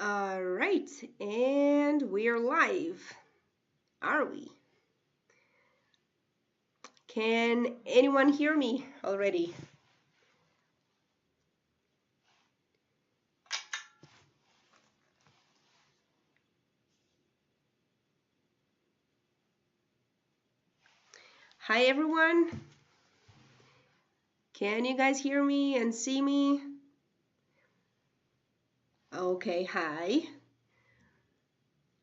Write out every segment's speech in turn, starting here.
All right, and we're live. Are we? Can anyone hear me already? Hi, everyone. Can you guys hear me and see me? Okay, hi.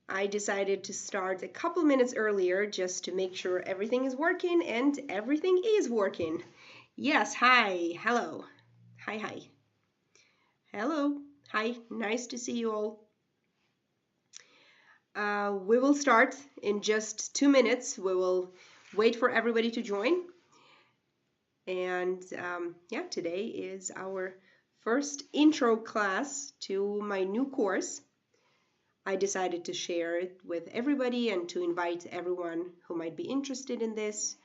I decided to start a couple minutes earlier just to make sure everything is working, and everything is working. Yes, hi, hello. Hi, hi. Hello, hi, nice to see you all. We will start in just 2 minutes. We will wait for everybody to join. And yeah, today is our first intro class to my new course. I decided to share it with everybody and to invite everyone who might be interested in this.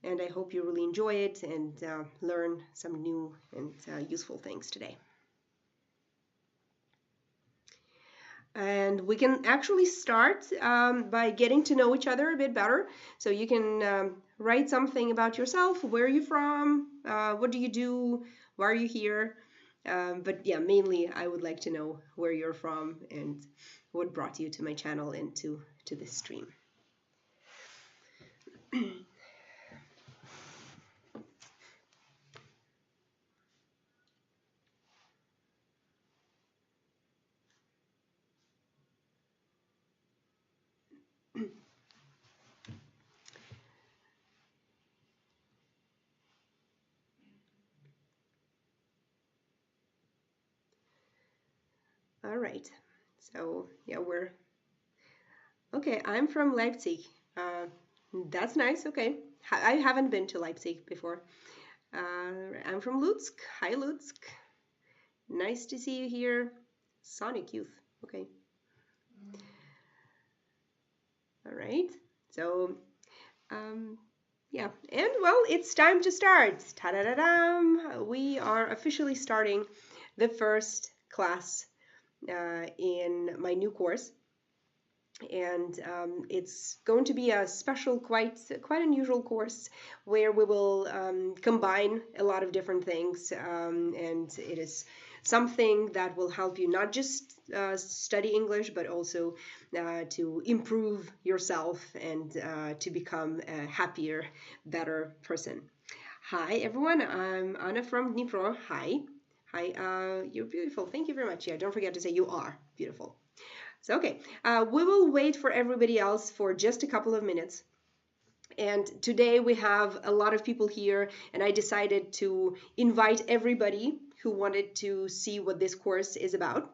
And I hope you really enjoy it and learn some new and useful things today. And we can actually start by getting to know each other a bit better. So you can write something about yourself. Where are you from? What do you do? Why are you here? But yeah, mainly I would like to know where you're from and what brought you to my channel and to this stream. All right. So yeah, okay. I'm from Leipzig. That's nice. Okay. I haven't been to Leipzig before. I'm from Lutsk. Hi, Lutsk. Nice to see you here. Sonic Youth. Okay. All right. So, yeah. And well, it's time to start. Ta-da-da-dam. We are officially starting the first class in my new course. And it's going to be a special, quite unusual course where we will combine a lot of different things, and it is something that will help you not just study English, but also to improve yourself and to become a happier, better person. Hi everyone, I'm Anna from Dnipro. Hi. You're beautiful. Thank you very much. Yeah, don't forget to say you are beautiful. So, okay, we will wait for everybody else for just a couple of minutes. And today we have a lot of people here, and I decided to invite everybody who wanted to see what this course is about.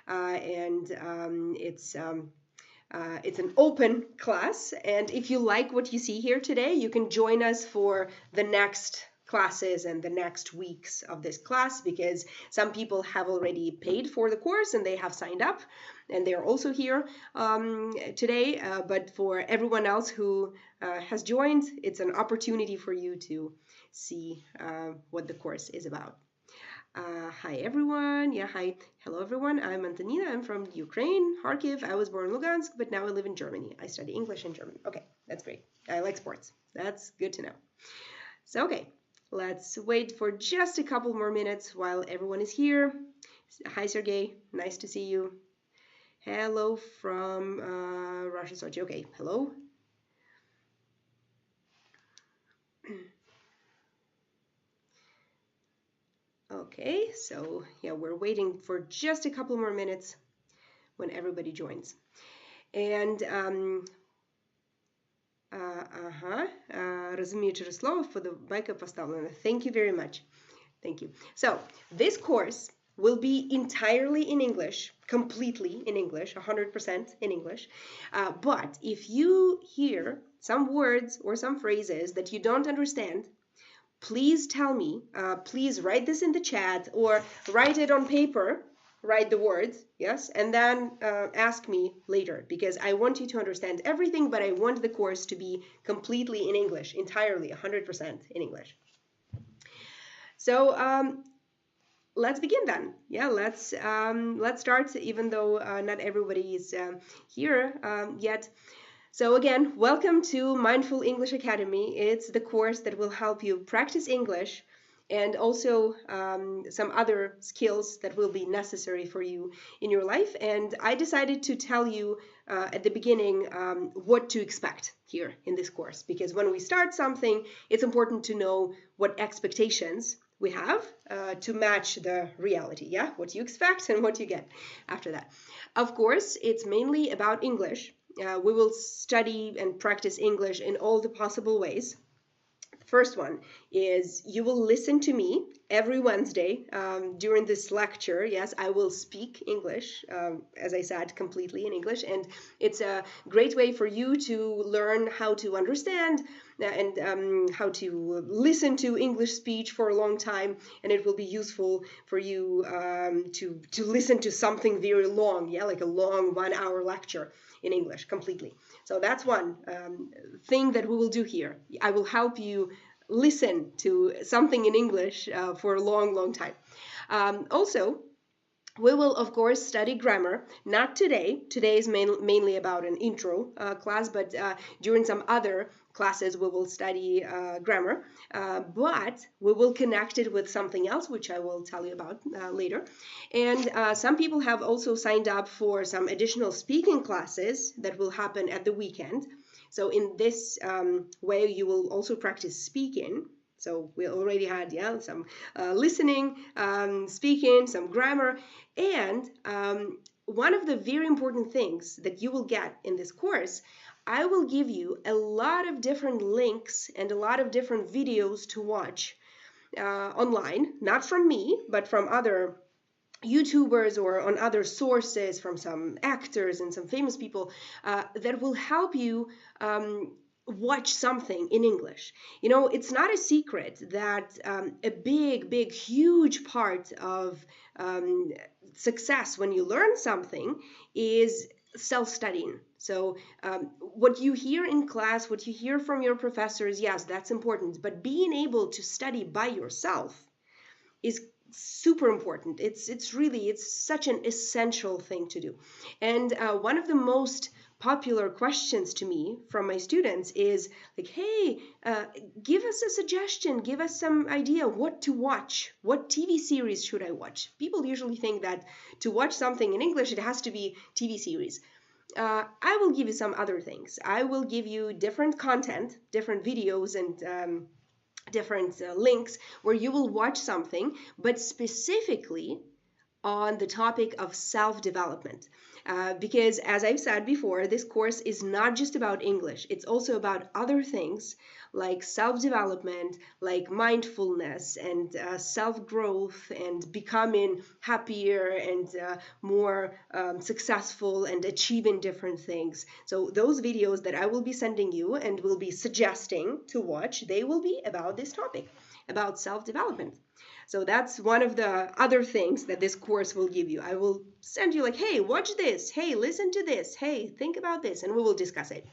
It's an open class, and if you like what you see here today, you can join us for the next classes and the next weeks of this class, because some people have already paid for the course and they have signed up and they're also here today, but for everyone else who has joined, it's an opportunity for you to see what the course is about. Hi everyone. Yeah, hi. Hello everyone. I'm Antonina. I'm from Ukraine, Kharkiv. I was born in Lugansk, but now I live in Germany. I study English and German. Okay, that's great. I like sports. That's good to know. So, okay, let's wait for just a couple more minutes while everyone is here. Hi, Sergey. Nice to see you. Hello from Russia, Sochi. Okay, hello. Okay, so yeah, we're waiting for just a couple more minutes when everybody joins. And розумію через слово, вподобайка поставлена. Thank you very much. Thank you. So, this course will be entirely in English, completely in English, 100% in English. But if you hear some words or some phrases that you don't understand, please tell me. Please write this in the chat or write it on paper. Write the words, yes, and then ask me later, because I want you to understand everything, but I want the course to be completely in English, entirely 100% in English. So let's begin then. Yeah, let's start, even though not everybody is here yet. So again, welcome to Mindful English Academy. It's the course that will help you practice English and also some other skills that will be necessary for you in your life. And I decided to tell you at the beginning what to expect here in this course, because when we start something, it's important to know what expectations we have to match the reality, yeah? What you expect and what you get after that. Of course, it's mainly about English. We will study and practice English in all the possible ways. First one is you will listen to me every Wednesday during this lecture. Yes, I will speak English, as I said, completely in English. And it's a great way for you to learn how to understand and how to listen to English speech for a long time. And it will be useful for you to listen to something very long, yeah, like a long 1 hour lecture in English completely. So that's one thing that we will do here. I will help you listen to something in English for a long, long time. Also, we will, of course, study grammar. Not today. Today is mainly about an intro class, but during some other classes we will study grammar. But we will connect it with something else, which I will tell you about later. And some people have also signed up for some additional speaking classes that will happen at the weekend. So in this way, you will also practice speaking. So we already had, yeah, some listening, speaking, some grammar. And one of the very important things that you will get in this course, I will give you a lot of different links and a lot of different videos to watch online, not from me, but from other YouTubers or on other sources, from some actors and some famous people that will help you watch something in English. You know, it's not a secret that a big, huge part of success when you learn something is self-studying. So what you hear in class, what you hear from your professors, yes, that's important. But being able to study by yourself is super important. It's such an essential thing to do. And one of the most popular questions to me from my students is like, hey, give us a suggestion, give us some idea what to watch, what TV series should I watch. People usually think that to watch something in English it has to be TV series. I will give you some other things. I will give you different content, different videos and different links where you will watch something, but specifically on the topic of self-development. Because as I've said before, this course is not just about English. It's also about other things like self-development, like mindfulness and self-growth and becoming happier and more successful and achieving different things. So those videos that I will be sending you and will be suggesting to watch, they will be about this topic, about self-development. So that's one of the other things that this course will give you. I will send you like, hey, watch this. Hey, listen to this. Hey, think about this, and we will discuss it.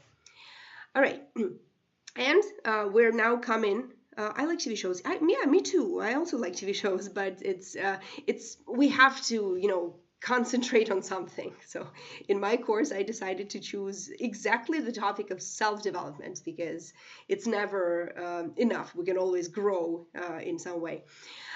All right. And we're now coming. I like TV shows. Yeah, me too. I also like TV shows, but it's we have to, you know, concentrate on something. So in my course, I decided to choose exactly the topic of self-development because it's never enough. We can always grow in some way.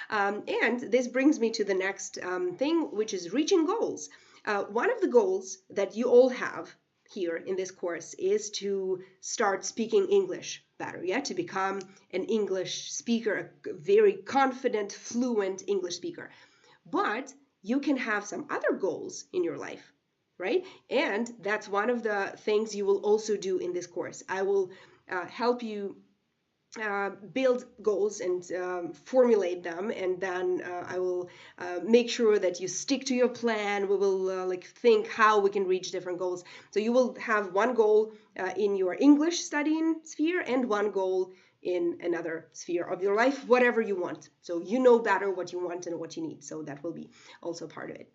And this brings me to the next thing, which is reaching goals. One of the goals that you all have here in this course is to start speaking English better, yeah, to become an English speaker, a very confident, fluent English speaker. But you can have some other goals in your life, right? And that's one of the things you will also do in this course. I will help you build goals and formulate them, and then I will make sure that you stick to your plan. We will like think how we can reach different goals. So you will have one goal in your English studying sphere and one goal in another sphere of your life, whatever you want. So you know better what you want and what you need. So that will be also part of it.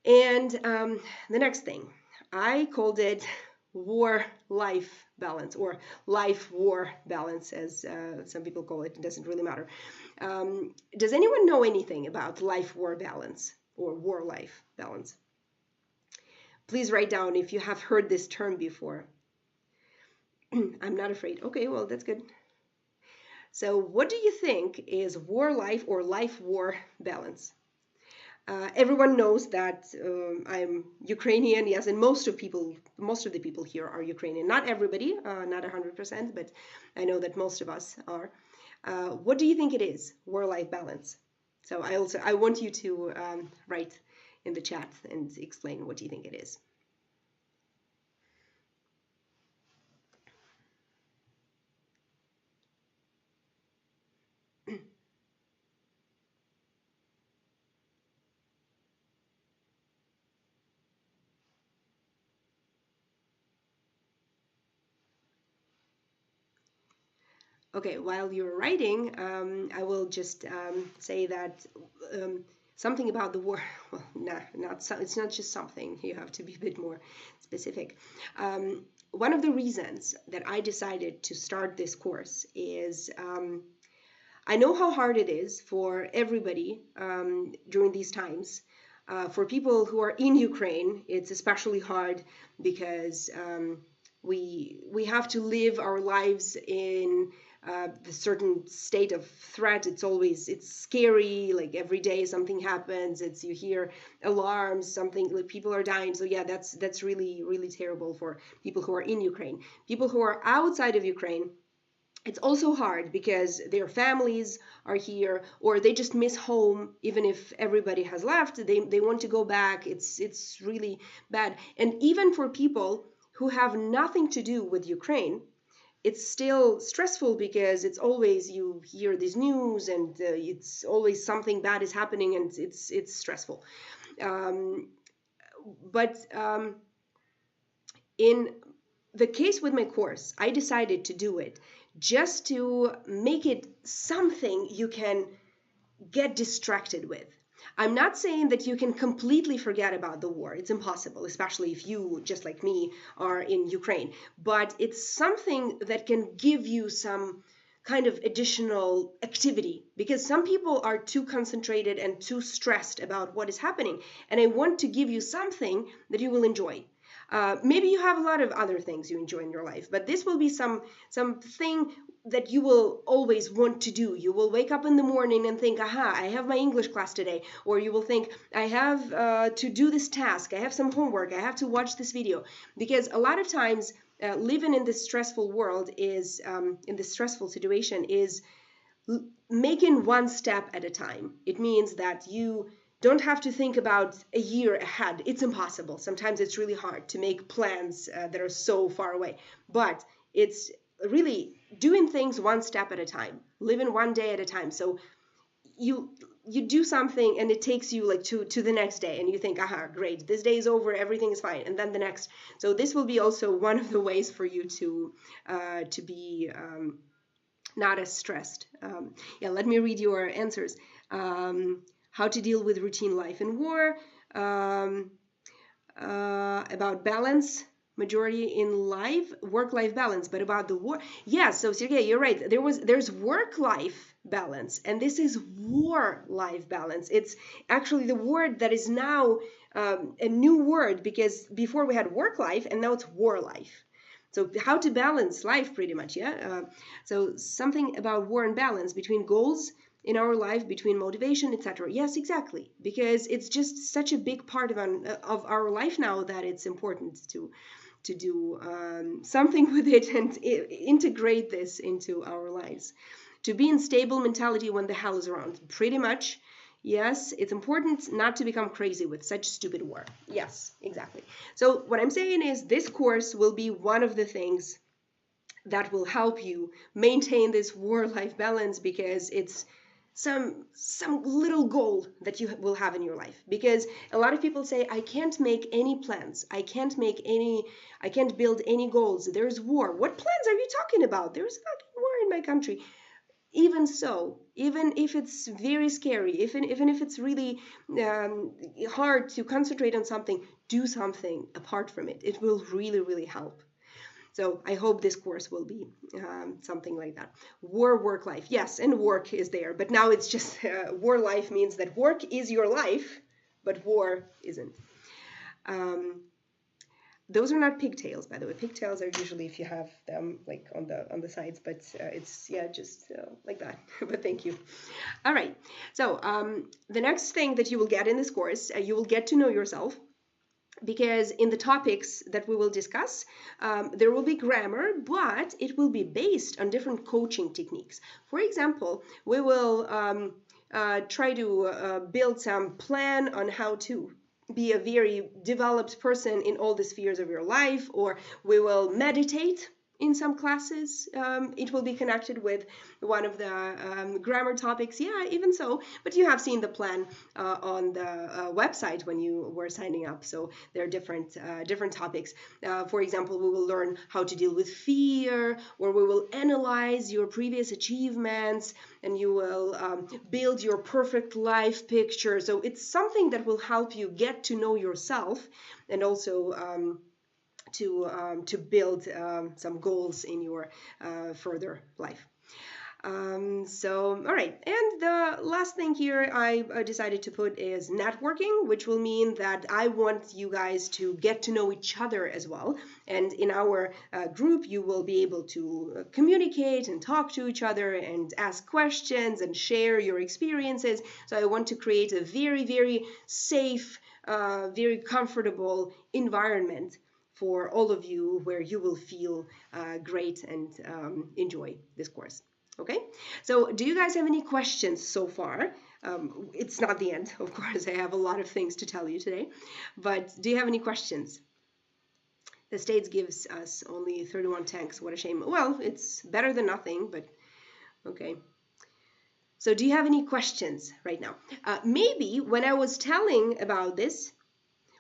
And the next thing, I called it War Life balance, or life-war balance, as some people call it. It doesn't really matter. Does anyone know anything about life-war balance or war-life balance? Please write down if you have heard this term before. I'm not afraid. Okay, well, that's good. So what do you think is war-life or life-war balance? Everyone knows that I'm Ukrainian, yes, and most of the people here are Ukrainian. Not everybody, not 100%, but I know that most of us are. What do you think it is, war-life balance? So I want you to write in the chat and explain what you think it is. Okay, while you're writing, I will just say that something about the war. Well, it's not just something. You have to be a bit more specific. One of the reasons that I decided to start this course is I know how hard it is for everybody during these times. For people who are in Ukraine, it's especially hard because we have to live our lives in the certain state of threat. It's scary, like every day something happens, you hear alarms, something, like people are dying. So yeah, that's really, really terrible for people who are in Ukraine. People who are outside of Ukraine, it's also hard because their families are here, or they just miss home. Even if everybody has left, they want to go back. It's really bad. And even for people who have nothing to do with Ukraine, it's still stressful because it's always, you hear this news, and it's always something bad is happening, and it's stressful. But in the case with my course, I decided to do it just to make it something you can get distracted with. I'm not saying that you can completely forget about the war. It's impossible, especially if you, just like me, are in Ukraine. But it's something that can give you some kind of additional activity, because some people are too concentrated and too stressed about what is happening. And I want to give you something that you will enjoy. Maybe you have a lot of other things you enjoy in your life, but this will be something that you will always want to do. You will wake up in the morning and think, aha, I have my English class today. Or you will think, I have to do this task. I have some homework. I have to watch this video. Because a lot of times living in this stressful world is, in this stressful situation, is making one step at a time. It means that you don't have to think about a year ahead. It's impossible. Sometimes it's really hard to make plans that are so far away. But it's really doing things one step at a time, living one day at a time. So you do something and it takes you like to the next day, and you think, aha, great, this day is over, everything is fine, and then the next. So this will be also one of the ways for you to be not as stressed. Yeah, let me read your answers. How to deal with routine life in war, about balance, majority in life, work-life balance, but about the war. Yeah, so Sergey, you're right. There's work-life balance, and this is war-life balance. It's actually the word that is now a new word, because before we had work-life, and now it's war-life. So how to balance life, pretty much, yeah? So something about war and balance between goals in our life, between motivation, etc. Yes, exactly, because it's just such a big part of our life now that it's important to do something with it and integrate this into our lives. To be in stable mentality when the hell is around, pretty much. Yes, it's important not to become crazy with such stupid war. Yes, exactly. So what I'm saying is this course will be one of the things that will help you maintain this war-life balance, because it's some little goal that you will have in your life. Because a lot of people say, I can't make any plans, I can't build any goals, there's war. What plans are you talking about? There's fucking war in my country. Even so, even if it's very scary, even if it's really hard to concentrate on something, do something apart from it. It will really, really help. So I hope this course will be something like that. Work life. Yes, and work is there, but now it's just war life means that work is your life, but war isn't. Those are not pigtails, by the way. Pigtails are usually if you have them like on the sides, but it's just like that. But thank you. All right. So the next thing that you will get in this course, you will get to know yourself, because in the topics that we will discuss, there will be grammar, but it will be based on different coaching techniques. For example, we will try to build some plan on how to be a very developed person in all the spheres of your life, or we will meditate in some classes. It will be connected with one of the grammar topics. Yeah, even so. But you have seen the plan on the website when you were signing up. So there are different topics. For example, we will learn how to deal with fear, or we will analyze your previous achievements, and you will build your perfect life picture. So it's something that will help you get to know yourself, and also to build some goals in your further life. So, all right. And the last thing here I decided to put is networking, which will mean that I want you guys to get to know each other as well. And in our group, you will be able to communicate and talk to each other and ask questions and share your experiences. So I want to create a very, very safe, very comfortable environment for all of you, where you will feel great and enjoy this course. Okay, so do you guys have any questions so far? It's not the end, of course. I have a lot of things to tell you today, but do you have any questions? The States gives us only 31 tanks. What a shame. Well, it's better than nothing, but okay. So do you have any questions right now? Maybe when I was telling about this,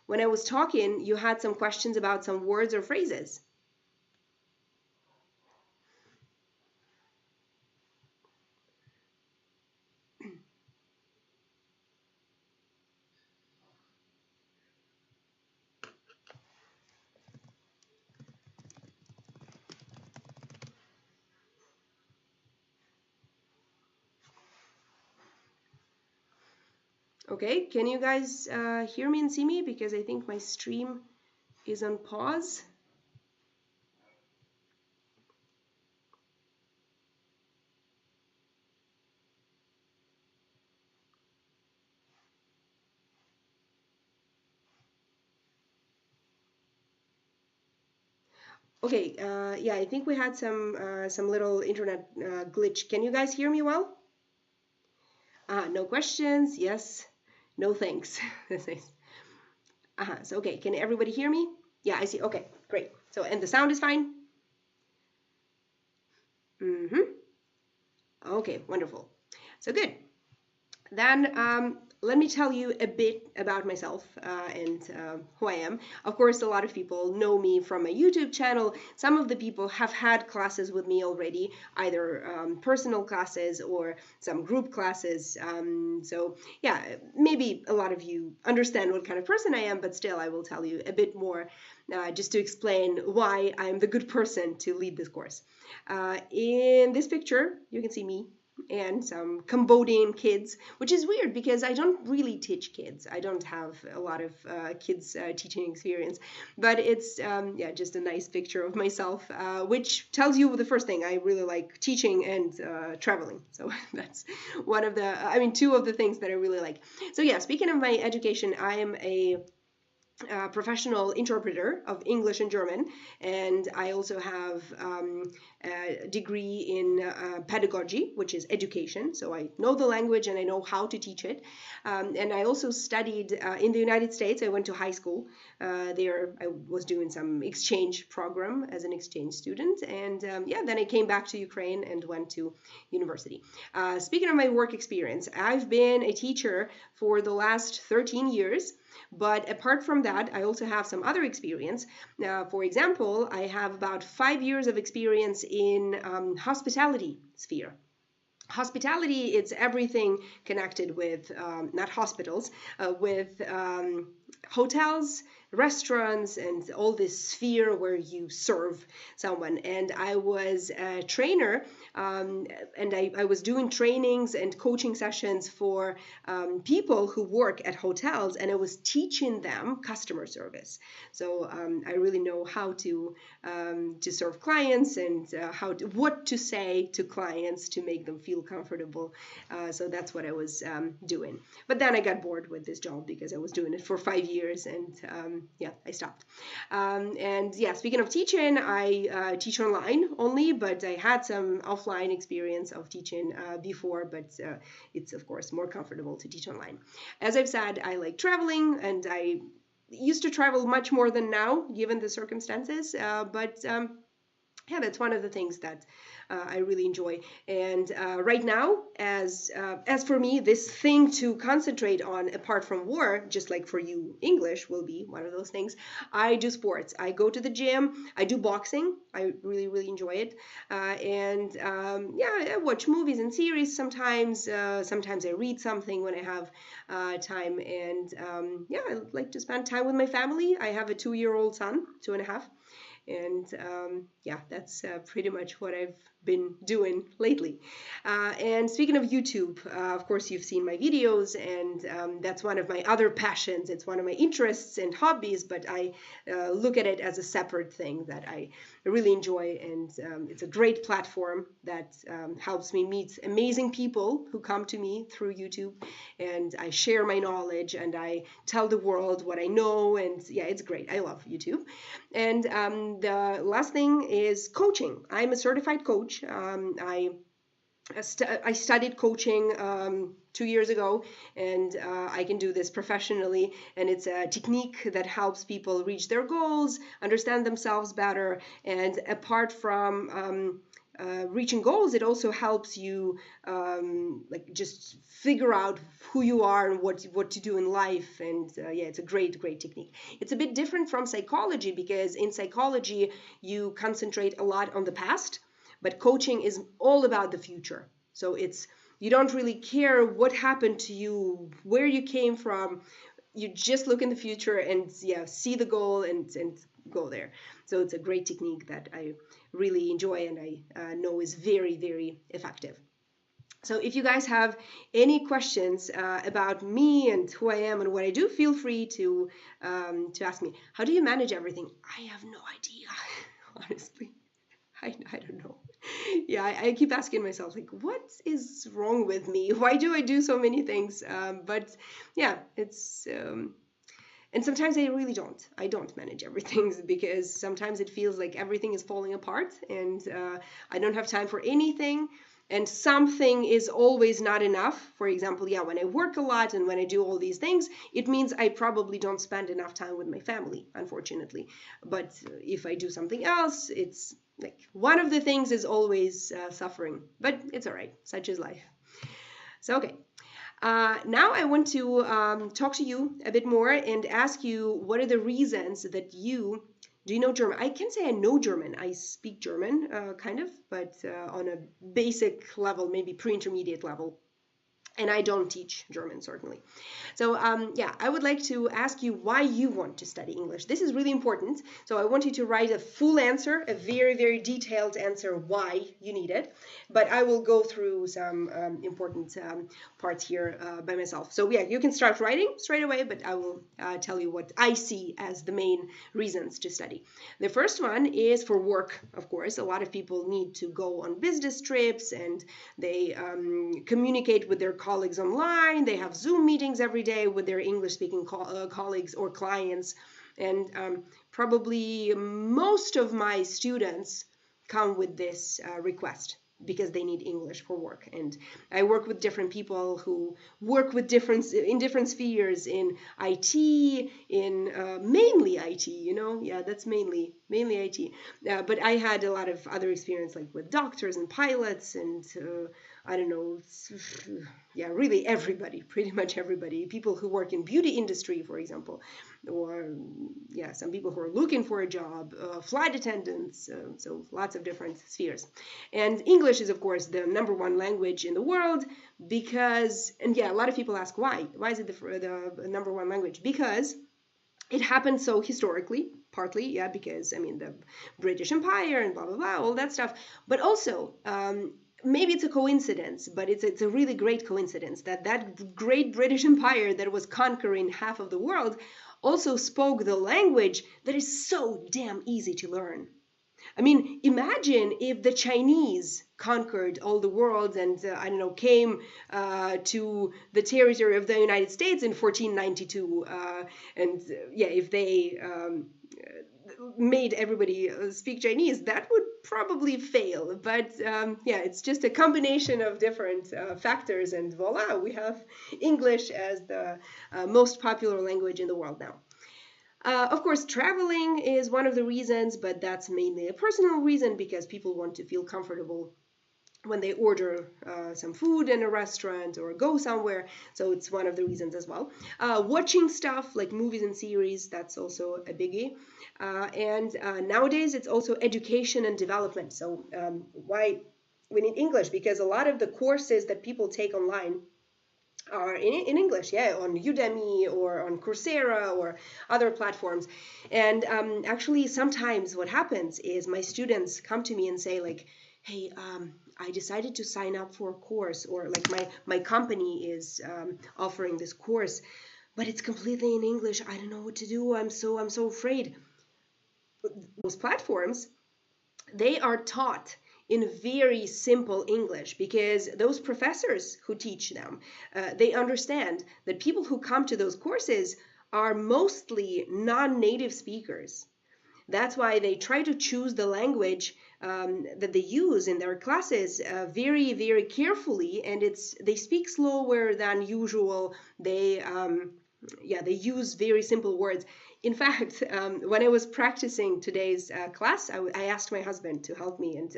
when I was talking, you had some questions about some words or phrases. Okay, can you guys hear me and see me? Because I think my stream is on pause. Okay, yeah, I think we had some little internet glitch. Can you guys hear me well? No questions. Yes. No thanks. That's nice. So okay, can everybody hear me? Yeah, I see. Okay, great. So, and the sound is fine? Okay, wonderful. So good. Then let me tell you a bit about myself and who I am. Of course, a lot of people know me from my YouTube channel. Some of the people have had classes with me already, either personal classes or some group classes. So yeah, maybe a lot of you understand what kind of person I am, but still I will tell you a bit more just to explain why I'm the good person to lead this course. In this picture, you can see me and some Cambodian kids, which is weird because I don't really teach kids. I don't have a lot of kids teaching experience, but it's yeah, just a nice picture of myself, which tells you the first thing. I really like teaching and traveling. So that's one of the, two of the things that I really like. So yeah, speaking of my education, I am a professional interpreter of English and German, and I also have a degree in pedagogy, which is education. So I know the language and I know how to teach it. And I also studied in the United States. I went to high school. There I was doing some exchange program as an exchange student. And yeah, then I came back to Ukraine and went to university. Speaking of my work experience, I've been a teacher for the last 13 years. But apart from that, I also have some other experience. For example, I have about 5 years of experience in hospitality sphere. Hospitality, it's everything connected with not hospitals, with hotels, restaurants, and all this sphere where you serve someone. And I was a trainer, and I was doing trainings and coaching sessions for people who work at hotels, and I was teaching them customer service. So I really know how to serve clients, and what to say to clients to make them feel comfortable. So that's what I was doing. But then I got bored with this job because I was doing it for 5 years, and yeah, I stopped. And yeah, speaking of teaching, I teach online only, but I had some offline experience of teaching before, but it's of course more comfortable to teach online. As I've said, I like traveling, and I used to travel much more than now, given the circumstances, but yeah, that's one of the things that I really enjoy. And right now, as for me, this thing to concentrate on apart from war, just like for you, English will be one of those things. I do sports. I go to the gym. I do boxing. I really, really enjoy it. And yeah, I watch movies and series sometimes. Sometimes I read something when I have time. And yeah, I like to spend time with my family. I have a 2-year-old son, 2.5. And yeah, that's pretty much what I've been doing lately. And speaking of YouTube, of course, you've seen my videos, and that's one of my other passions. It's one of my interests and hobbies, but I look at it as a separate thing that I really enjoy. And it's a great platform that helps me meet amazing people who come to me through YouTube. And I share my knowledge, and I tell the world what I know. And yeah, it's great. I love YouTube. And the last thing is coaching. I'm a certified coach. I studied coaching 2 years ago, and I can do this professionally. And it's a technique that helps people reach their goals, understand themselves better. And apart from reaching goals, it also helps you like just figure out who you are and what to do in life. And yeah, it's a great technique. It's a bit different from psychology, because in psychology you concentrate a lot on the past, but coaching is all about the future. So you don't really care what happened to you, where you came from. You just look in the future and yeah, see the goal and go there. So it's a great technique that I really enjoy, and I know is very, very effective. So if you guys have any questions about me and who I am and what I do, feel free to ask me. How do you manage everything? I have no idea, honestly. I don't know. Yeah, I keep asking myself, like, what is wrong with me? Why do I do so many things? But yeah, it's... and sometimes I really don't. I don't manage everything, because sometimes it feels like everything is falling apart, and I don't have time for anything. And something is always not enough. For example, yeah, when I work a lot and when I do all these things, it means I probably don't spend enough time with my family, unfortunately. But if I do something else, it's like one of the things is always suffering. But it's all right. Such is life. So, okay. Now I want to talk to you a bit more and ask you, what are the reasons that do you know German? I can say I know German. I speak German, kind of, but on a basic level, maybe pre-intermediate level. And I don't teach German, certainly. So yeah, I would like to ask you why you want to study English. This is really important. So I want you to write a full answer, a very, very detailed answer why you need it. But I will go through some important parts here by myself. So yeah, you can start writing straight away, but I will tell you what I see as the main reasons to study. The first one is for work, of course. A lot of people need to go on business trips, and they communicate with their colleagues online. They have Zoom meetings every day with their English-speaking colleagues or clients. And probably most of my students come with this request, because they need English for work. And I work with different people who work with in different spheres, in IT, in mainly IT, you know, yeah, that's mainly mainly IT. But I had a lot of other experience, like with doctors and pilots, and I don't know, yeah, really everybody, pretty much everybody. People who work in beauty industry, for example, or yeah, some people who are looking for a job, flight attendants. So lots of different spheres. And English is, of course, the #1 language in the world because, and yeah, a lot of people ask why. Why is it the #1 language? Because it happened so historically, partly, yeah, because I mean the British Empire and blah blah blah, all that stuff, but also maybe it's a coincidence, but it's a really great coincidence that that great British Empire that was conquering half of the world also spoke the language that is so damn easy to learn. I mean, imagine if the Chinese conquered all the world and, I don't know, came to the territory of the United States in 1492. And yeah, if they made everybody speak Chinese, that would probably fail. But yeah, it's just a combination of different factors, and voila, we have English as the most popular language in the world now. Of course, traveling is one of the reasons, but that's mainly a personal reason because people want to feel comfortable when they order some food in a restaurant or go somewhere. So it's one of the reasons as well. Watching stuff like movies and series, that's also a biggie. And nowadays, it's also education and development. So why we need English? Because a lot of the courses that people take online are in English, yeah, on Udemy or on Coursera or other platforms. And actually, sometimes what happens is my students come to me and say like, hey, I decided to sign up for a course, or like my company is offering this course, but it's completely in English. I don't know what to do. I'm so afraid. Those platforms, they are taught in very simple English because those professors who teach them, they understand that people who come to those courses are mostly non-native speakers. That's why they try to choose the language that they use in their classes very, very carefully, and they speak slower than usual. They use very simple words. In fact, when I was practicing today's class, I asked my husband to help me, and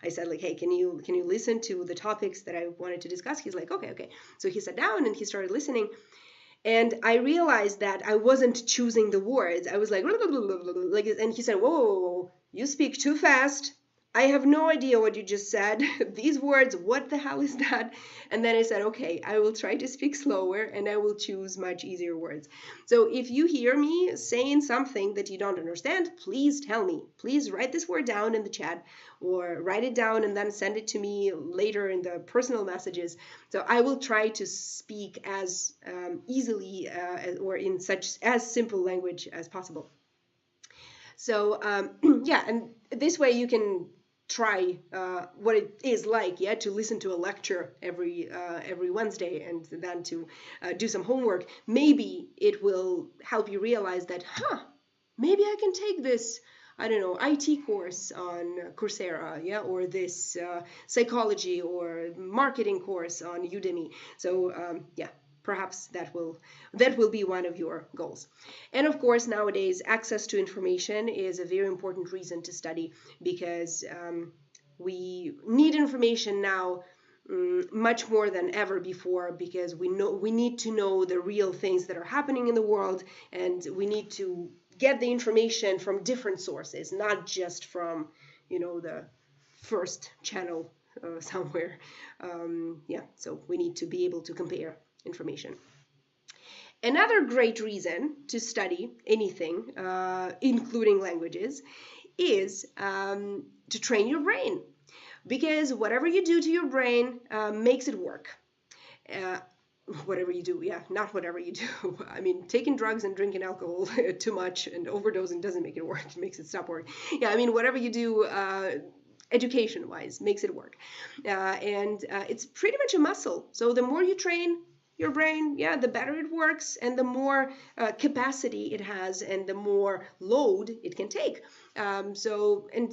I said like, hey, can you listen to the topics that I wanted to discuss? He's like, okay. So he sat down and he started listening, and I realized that I wasn't choosing the words. I was like, and he said, whoa, you speak too fast. I have no idea what you just said. These words, what the hell is that? And then I said, okay, I will try to speak slower and I will choose much easier words. So if you hear me saying something that you don't understand, please tell me. Please write this word down in the chat, or write it down and then send it to me later in the personal messages. So I will try to speak as easily or in such as simple language as possible. So yeah, and this way you can try what it is like, yeah, to listen to a lecture every Wednesday and then to do some homework. Maybe it will help you realize that, maybe I can take this, I don't know, IT course on Coursera, yeah, or this psychology or marketing course on Udemy. So yeah, perhaps that will be one of your goals. And of course, nowadays, access to information is a very important reason to study, because we need information now much more than ever before, because we need to know the real things that are happening in the world, and we need to get the information from different sources, not just from, the first channel somewhere. Yeah, so we need to be able to compare information. Another great reason to study anything, including languages, is to train your brain, because whatever you do to your brain makes it work. Whatever you do, yeah, not whatever you do. I mean, taking drugs and drinking alcohol too much and overdosing doesn't make it work. It makes it stop working. Yeah, I mean, whatever you do education-wise makes it work. And it's pretty much a muscle. So the more you train your brain, yeah, the better it works, and the more capacity it has, and the more load it can take. And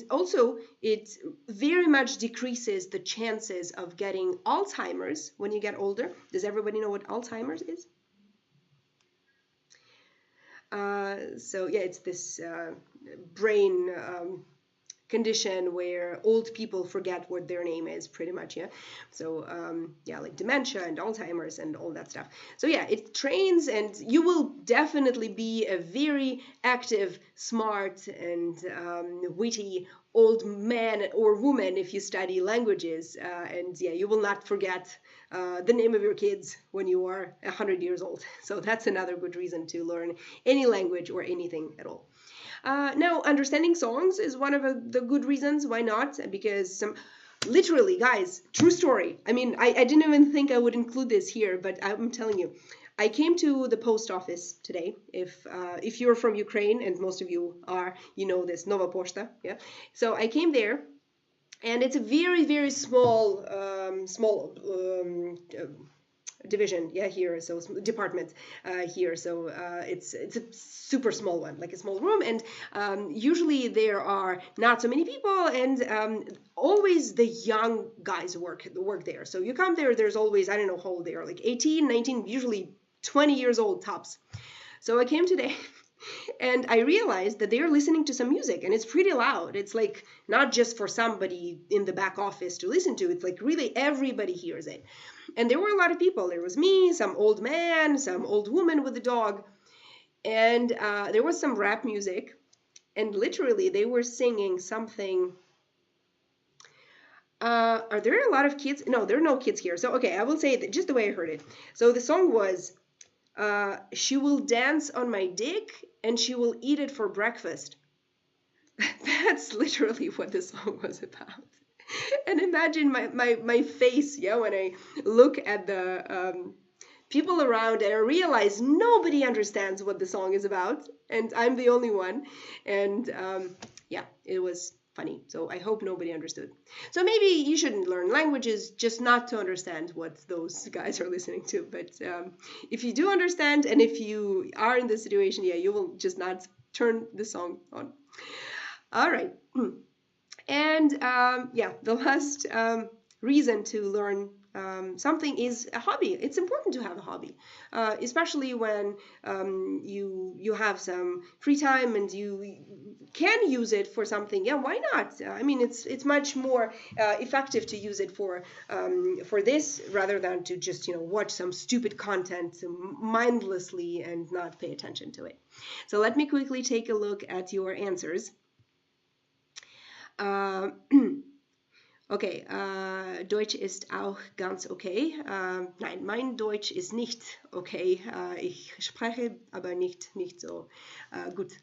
also it very much decreases the chances of getting Alzheimer's when you get older. Does everybody know what Alzheimer's is? So yeah, it's this brain condition where old people forget what their name is, pretty much. Yeah. So yeah, like dementia and Alzheimer's and all that stuff. So yeah, it trains, and you will definitely be a very active, smart, and witty old man or woman if you study languages. And yeah, you will not forget the name of your kids when you are 100 years old. So that's another good reason to learn any language or anything at all. Now, understanding songs is one of the good reasons. Why not? Because literally, guys, true story. I mean, I didn't even think I would include this here, but I'm telling you, I came to the post office today. If you're from Ukraine, and most of you are, you know this, Nova Poshta, yeah. So I came there, and it's a very, very small division, yeah, here, so department here, so it's a super small one, like a small room, and usually there are not so many people, and always the young guys work there. So you come there, there's always, I don't know how old they are, like 18, 19, usually 20 years old tops. So I came today and I realized that they're listening to some music, and it's pretty loud. It's like not just for somebody in the back office to listen to, it's like really everybody hears it. And there were a lot of people. There was me, some old man, some old woman with a dog, and there was some rap music, and literally they were singing something. Are there a lot of kids? No, there are no kids here. So okay, I will say that just the way I heard it. So the song was, she will dance on my dick and she will eat it for breakfast. That's literally what the song was about. And imagine my face, yeah, when I look at the people around, and I realize nobody understands what the song is about, and I'm the only one. And yeah, it was funny. So I hope nobody understood. So maybe you shouldn't learn languages just not to understand what those guys are listening to. But if you do understand, and if you are in this situation, yeah, you will just not turn the song on. All right. And yeah, the last reason to learn something is a hobby. It's important to have a hobby, especially when you have some free time and you can use it for something. Yeah, why not? I mean, it's much more effective to use it for this rather than to just watch some stupid content mindlessly and not pay attention to it. So let me quickly take a look at your answers. Okay, Deutsch ist auch ganz okay. Nein, mein Deutsch ist nicht okay. Ich spreche aber nicht so gut.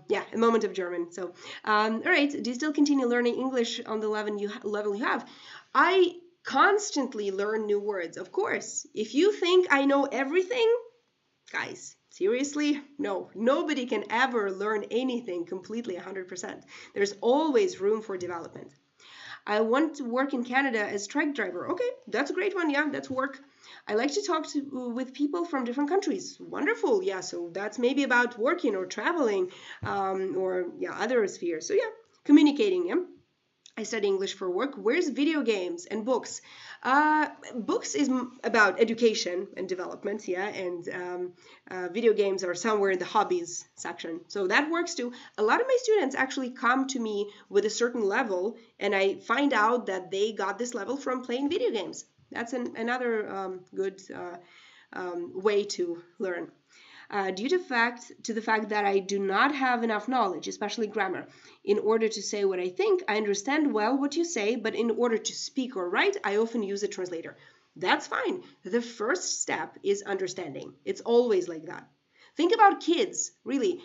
Yeah, a moment of German. So, all right, do you still continue learning English on the level you have? I constantly learn new words, of course. If you think I know everything, guys, seriously? No, nobody can ever learn anything completely 100%. There's always room for development. I want to work in Canada as truck driver. Okay, that's a great one. Yeah, that's work. I like to talk with people from different countries. Wonderful. Yeah, so that's maybe about working or traveling or yeah, other spheres. So yeah, communicating. Yeah. I study English for work. Where's video games and books? Books is about education and development, yeah, and video games are somewhere in the hobbies section. So that works too. A lot of my students actually come to me with a certain level, and I find out that they got this level from playing video games. That's another good way to learn. Due to the fact that I do not have enough knowledge, especially grammar, in order to say what I think. I understand well what you say, but in order to speak or write, I often use a translator. That's fine. The first step is understanding. It's always like that. Think about kids, really.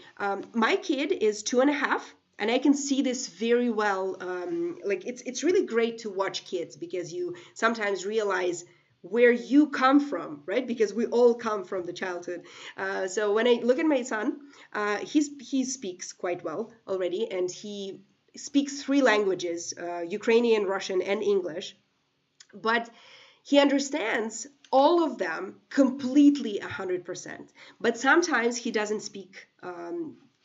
My kid is 2.5, and I can see this very well. Like it's really great to watch kids because you sometimes realize where you come from, right? Because we all come from the childhood. So when I look at my son, he speaks quite well already, and he speaks 3 languages, Ukrainian, Russian, and English. But he understands all of them completely 100%. But sometimes he doesn't speak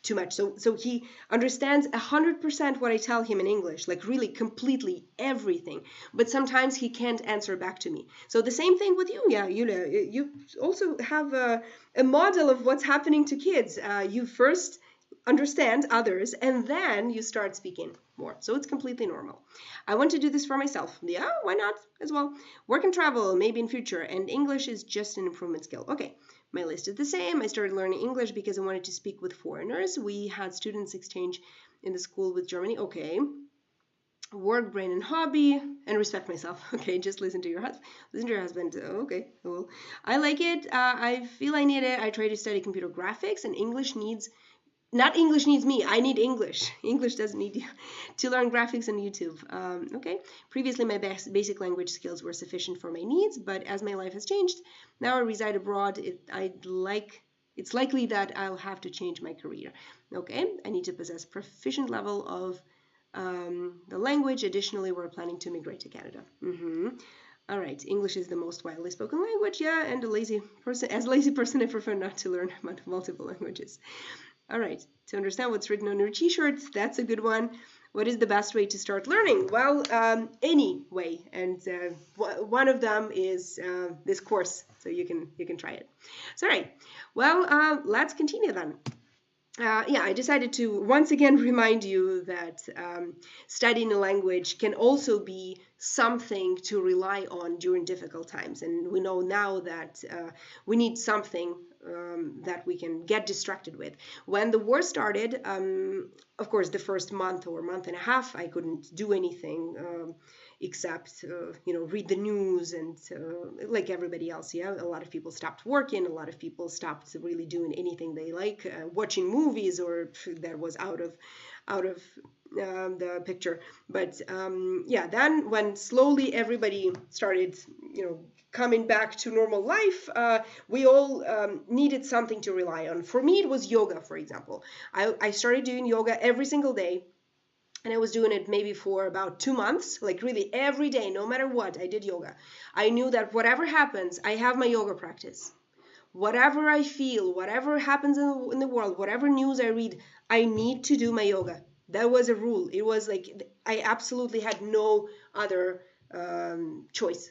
too much. So he understands 100% what I tell him in English, like really completely everything. But sometimes he can't answer back to me. So the same thing with you, yeah, you also have a model of what's happening to kids. You first understand others, and then you start speaking more. So it's completely normal. I want to do this for myself. Yeah, why not as well? Work and travel, maybe in future, and English is just an improvement skill. Okay, my list is the same. I started learning English because I wanted to speak with foreigners. We had students exchange in the school with Germany. Okay. Work, brain, and hobby, and respect myself. Okay, just listen to your husband. Listen to your husband. Okay, well, I like it. I feel I need it. I try to study computer graphics, and English needs, not English needs me. I need English. English doesn't need you to learn graphics on YouTube. Okay. Previously, my basic language skills were sufficient for my needs, but as my life has changed, now I reside abroad. It's likely that I'll have to change my career. Okay. I need to possess proficient level of the language. Additionally, we're planning to migrate to Canada. All right, English is the most widely spoken language, yeah, and as a lazy person, I prefer not to learn multiple languages. All right, to understand what's written on your t-shirts, that's a good one. What is the best way to start learning? Well, any way, and one of them is this course, so you can try it. So, all right, well, let's continue then. Yeah, I decided to once again remind you that studying a language can also be something to rely on during difficult times. And we know now that we need something that we can get distracted with. When the war started, of course, the first month or month and a half, I couldn't do anything except read the news, and like everybody else. Yeah, a lot of people stopped working, a lot of people stopped really doing anything they like, watching movies, or that was out of the picture. But yeah, then when slowly everybody started coming back to normal life, we all needed something to rely on. For me, it was yoga, for example. I started doing yoga every single day. And I was doing it maybe for about 2 months, like really every day, no matter what, I did yoga. I knew that whatever happens, I have my yoga practice. Whatever I feel, whatever happens in the world, whatever news I read, I need to do my yoga. That was a rule. It was like I absolutely had no other choice.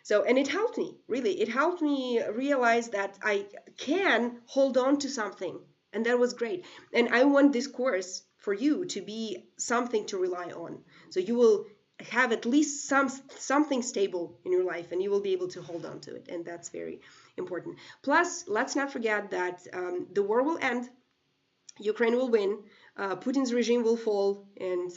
So, and it helped me, really. It helped me realize that I can hold on to something. And that was great. And I want this course for you to be something to rely on. So you will have at least something stable in your life, and you will be able to hold on to it. And that's very important. Plus, let's not forget that the war will end. Ukraine will win. Putin's regime will fall, and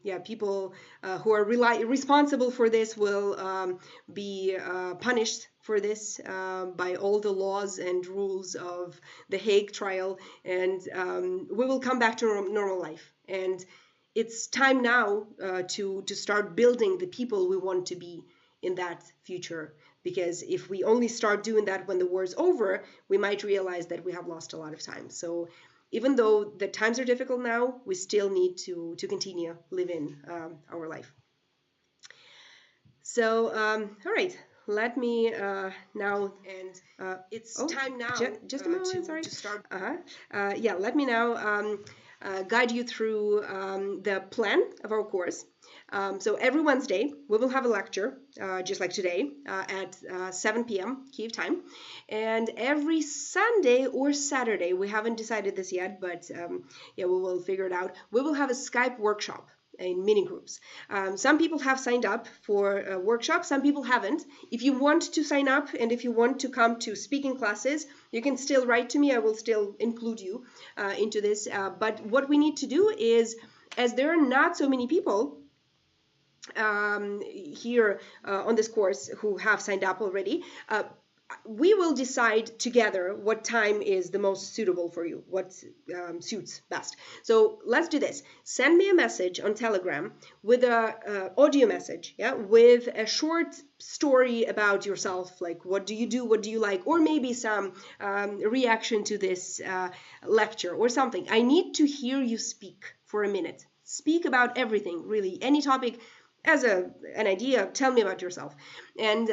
yeah, people who are responsible for this will be punished for this by all the laws and rules of the Hague trial, and we will come back to normal life. And it's time now to start building the people we want to be in that future. Because if we only start doing that when the war is over, we might realize that we have lost a lot of time. So even though the times are difficult now, we still need to continue living our life. So, all right, let me now, and it's time now. Just a moment, sorry. To start. Yeah, let me now guide you through the plan of our course. So every Wednesday, we will have a lecture, just like today, at 7 p.m. Kyiv time. And every Sunday or Saturday, we haven't decided this yet, but yeah, we will figure it out. We will have a Skype workshop in mini groups. Some people have signed up for a workshop, some people haven't. If you want to sign up and if you want to come to speaking classes, you can still write to me. I will still include you into this. But what we need to do is, as there are not so many people here on this course who have signed up already, we will decide together what time is the most suitable for you, what suits best. So let's do this. Send me a message on Telegram with a audio message, yeah, with a short story about yourself, like what do you do, what do you like, or maybe some reaction to this lecture or something. I need to hear you speak for a minute. Speak about everything, really, any topic. As an idea, tell me about yourself. And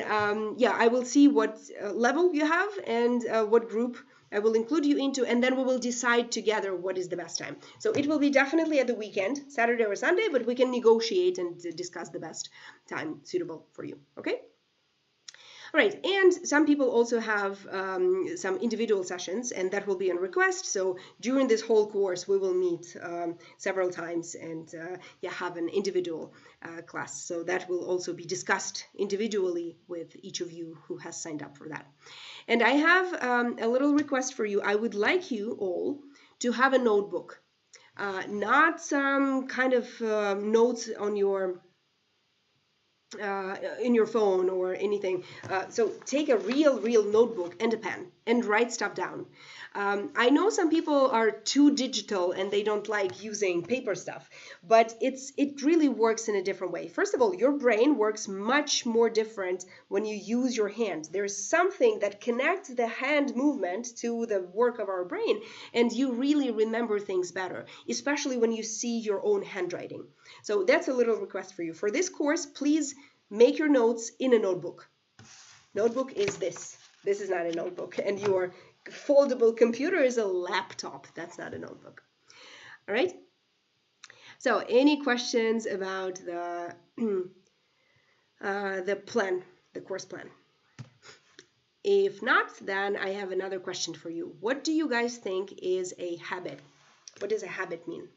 yeah, I will see what level you have and what group I will include you into, and then we will decide together what is the best time. So it will be definitely at the weekend, Saturday or Sunday, but we can negotiate and discuss the best time suitable for you, okay? All right, and some people also have some individual sessions, and that will be on request. So during this whole course, we will meet several times and yeah, have an individual class. So that will also be discussed individually with each of you who has signed up for that. And I have a little request for you. I would like you all to have a notebook, not some kind of notes on your in your phone or anything. So take a real notebook and a pen and write stuff down. I know some people are too digital and they don't like using paper stuff, but it really works in a different way. First of all, your brain works much more different when you use your hand. There's something that connects the hand movement to the work of our brain, and you really remember things better, especially when you see your own handwriting. So that's a little request for you. For this course, please make your notes in a notebook. Notebook is this. This is not a notebook. And your foldable computer is a laptop. That's not a notebook. All right? So any questions about the plan, the course plan? If not, then I have another question for you. What do you guys think is a habit? What does a habit mean?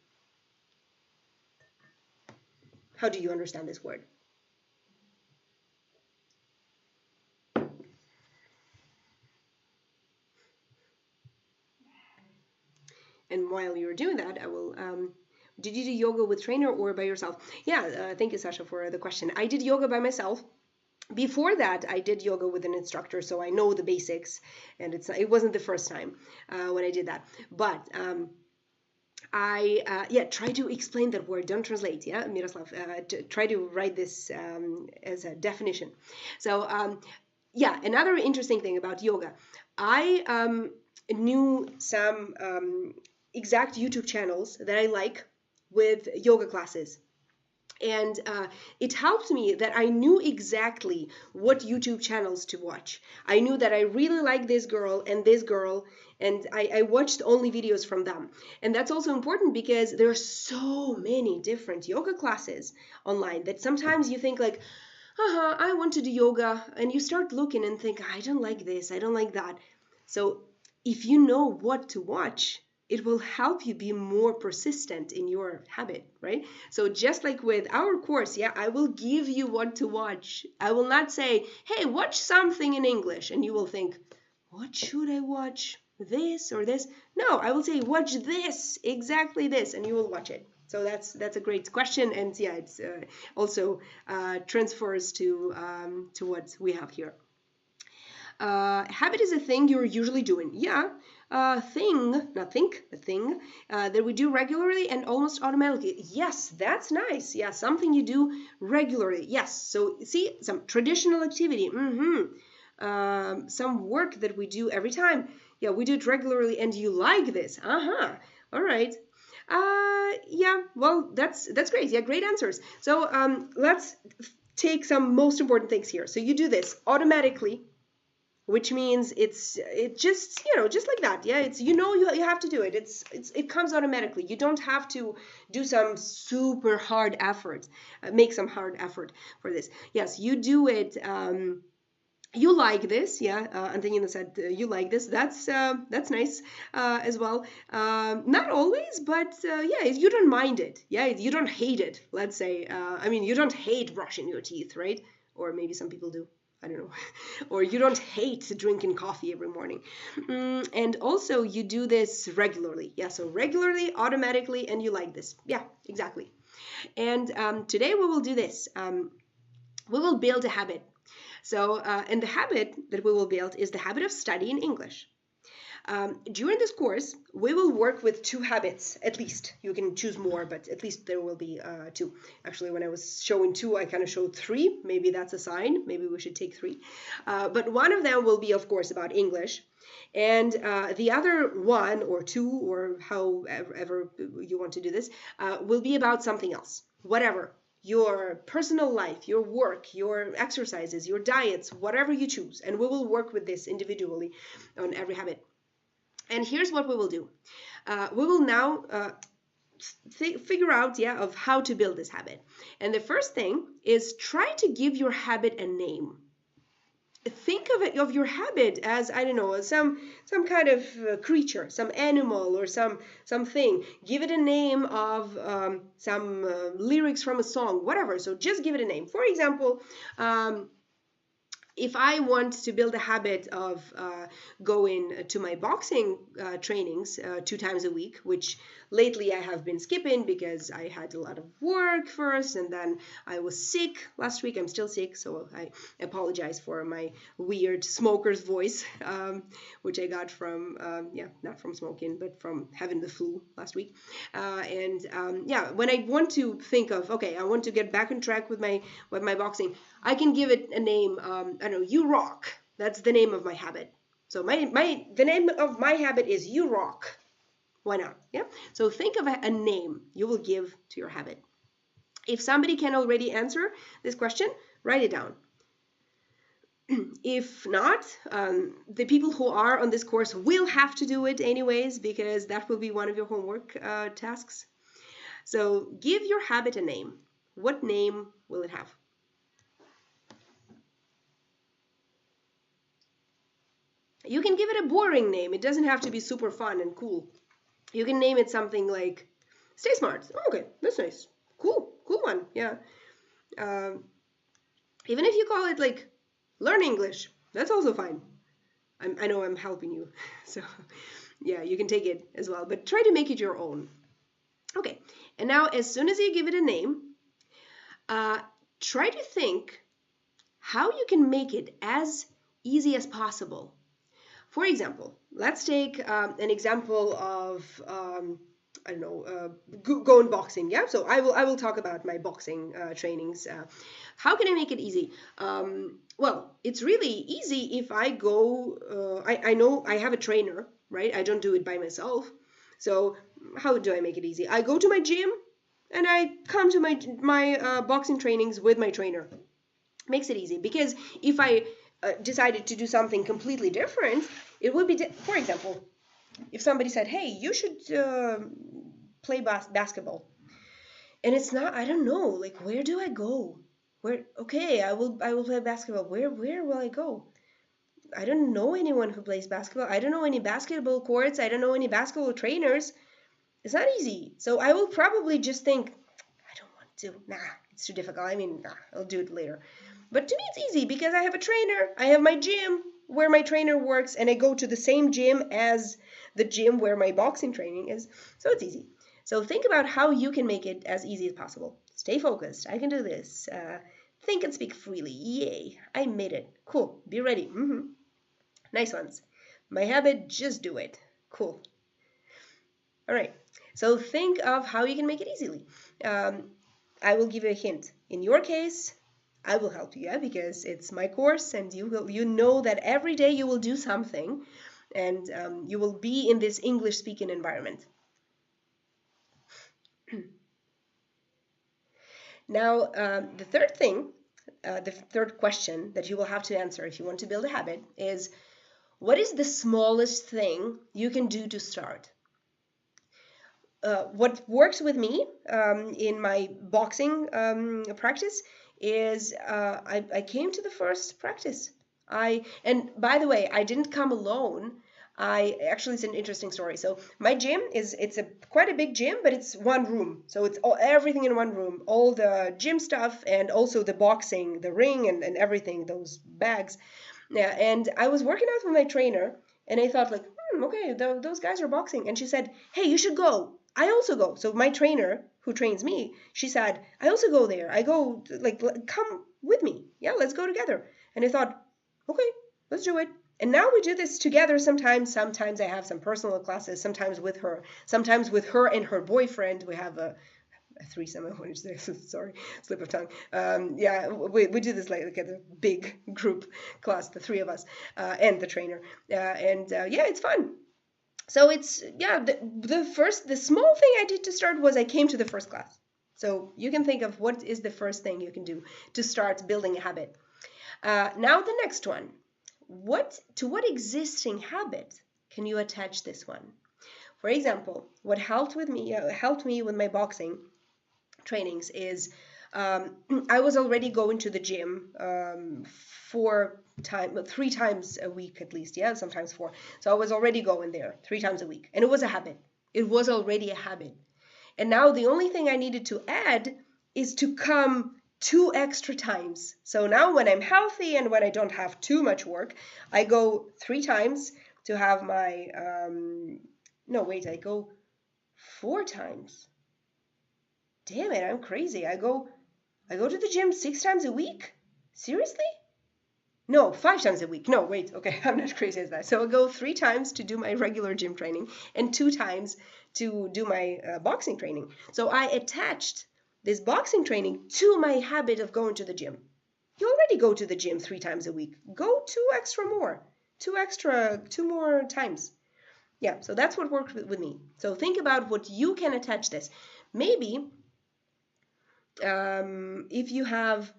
How do you understand this word? And while you're doing that, I will, did you do yoga with trainer or by yourself? Yeah, thank you, Sasha, for the question. I did yoga by myself. Before that, I did yoga with an instructor, so I know the basics, and it wasn't the first time when I did that. But yeah, try to explain that word. Don't translate. Yeah, Miroslav. Try to write this as a definition. So yeah, another interesting thing about yoga, I knew some exact YouTube channels that I like with yoga classes. And it helped me that I knew exactly what YouTube channels to watch. I knew that I really like this girl, and I watched only videos from them. And that's also important because there are so many different yoga classes online that sometimes you think like, I want to do yoga, and you start looking and think, I don't like this, I don't like that. So if you know what to watch, it will help you be more persistent in your habit, right? So just like with our course, yeah, I will give you what to watch. I will not say, hey, watch something in English, and you will think, what should I watch? This or this? No, I will say, watch this, exactly this, and you will watch it. So that's a great question, and yeah, it's also transfers to what we have here. Habit is a thing you're usually doing. Yeah, thing, not think, a thing that we do regularly and almost automatically. Yes, that's nice. Yeah, something you do regularly. Yes, so see, some traditional activity. Some work that we do every time. Yeah, we do it regularly and you like this. All right. Yeah, well, that's great. Yeah, great answers. So let's take some most important things here. So you do this automatically, which means it just, just like that. Yeah, it's, you have to do it. It comes automatically. You don't have to do some super hard effort, make some hard effort for this. Yes, you do it. You like this, yeah. Antonina said you like this. That's nice as well. Not always, but yeah, you don't mind it. Yeah, you don't hate it. Let's say. I mean, you don't hate brushing your teeth, right? Or maybe some people do. I don't know. Or you don't hate drinking coffee every morning. And also you do this regularly. Yeah, so regularly, automatically, and you like this. Yeah, exactly. And today we will do this. We will build a habit. So, and the habit that we will build is the habit of studying English. During this course, we will work with 2 habits, at least. You can choose more, but at least there will be 2. Actually, when I was showing 2, I kind of showed 3. Maybe that's a sign. Maybe we should take 3. But one of them will be, of course, about English. And the other 1 or 2, or however you want to do this, will be about something else, whatever. Your personal life, your work, your exercises, your diets, whatever you choose. And we will work with this individually on every habit. And here's what we will do. We will now figure out, of how to build this habit. And the first thing is try to give your habit a name. think of it, of your habit as, I don't know, some kind of creature, some animal, or something. Give it a name of some lyrics from a song, whatever. So just give it a name. For example, if I want to build a habit of going to my boxing trainings 2 times a week, which lately I have been skipping because I had a lot of work first, and then I was sick last week. I'm still sick, so I apologize for my weird smoker's voice, which I got from, yeah, not from smoking, but from having the flu last week. Yeah, when I want to think of, okay, I want to get back on track with my boxing, I can give it a name. I don't know, you rock. That's the name of my habit. So the name of my habit is you rock. Why not? Yeah. So think of a name you will give to your habit. If somebody can already answer this question, write it down. If not, the people who are on this course will have to do it anyways, because that will be one of your homework tasks. So give your habit a name. What name will it have? You can give it a boring name. It doesn't have to be super fun and cool. You can name it something like Stay Smart. Oh, okay, that's nice. Cool one. Yeah. Even if you call it like Learn English, that's also fine. I know I'm helping you, so yeah, you can take it as well, but try to make it your own. Okay, and now as soon as you give it a name, try to think how you can make it as easy as possible. For example, let's take an example of I don't know, going boxing. Yeah, so I will talk about my boxing trainings. How can I make it easy? Well, it's really easy if I go. I know I have a trainer, right? I don't do it by myself. So how do I make it easy? I go to my gym and I come to my boxing trainings with my trainer. Makes it easy, because if I decided to do something completely different, it would be, for example, if somebody said, hey, you should play basketball, and it's not, I don't know, like, where do I go? Okay, I will play basketball. Where will I go? I don't know anyone who plays basketball. I don't know any basketball courts. I don't know any basketball trainers. It's not easy. So I will probably just think, I don't want to. Nah, it's too difficult. I mean, nah, I'll do it later. But to me, it's easy because I have a trainer. I have my gym where my trainer works, and I go to the same gym as the gym where my boxing training is. So it's easy. So think about how you can make it as easy as possible. Stay focused. I can do this. Think and speak freely. Yay, I made it. Cool. Be ready. Nice ones. My habit, just do it. Cool. All right. So think of how you can make it easily. I will give you a hint. In your case, I will help you, yeah, because it's my course, and you know that every day you will do something, and you will be in this English speaking environment. Now, the third thing, the third question that you will have to answer if you want to build a habit is, what is the smallest thing you can do to start? What works with me in my boxing practice is I came to the first practice. And by the way, I didn't come alone. Actually, it's an interesting story. So my gym it's quite a big gym, but it's one room. So it's everything in one room, all the gym stuff, and also the boxing, the ring, and everything, those bags. Yeah, and I was working out with my trainer, and I thought like, okay, those guys are boxing. And she said, hey, you should go. I also go. So my trainer, who trains me, she said, I also go there. I go, like, come with me. Yeah, let's go together. And I thought, okay, let's do it. And now we do this together sometimes. Sometimes I have some personal classes, sometimes with her and her boyfriend. We have a threesome. Sorry, slip of tongue. Yeah, we do this like at a big group class, the three of us and the trainer. Yeah, it's fun. So it's, yeah, the small thing I did to start was I came to the first class. So you can think of what is the first thing you can do to start building a habit. Now the next one. To what existing habit can you attach this one? For example, what helped me with my boxing trainings is I was already going to the gym 3 times a week at least, yeah, sometimes 4. So I was already going there 3 times a week, and it was a habit. It was already a habit. And now the only thing I needed to add is to come 2 extra times. So now when I'm healthy and when I don't have too much work, I go 3 times to have my, no, wait, I go 4 times. Damn it, I'm crazy. I go to the gym 6 times a week? Seriously? No, 5 times a week. No, wait, okay, I'm not crazy as that. So I go 3 times to do my regular gym training and 2 times to do my boxing training. So I attached this boxing training to my habit of going to the gym. You already go to the gym 3 times a week. Go 2 more times. Yeah, so that's what worked with me. So think about what you can attach this. Maybe if you have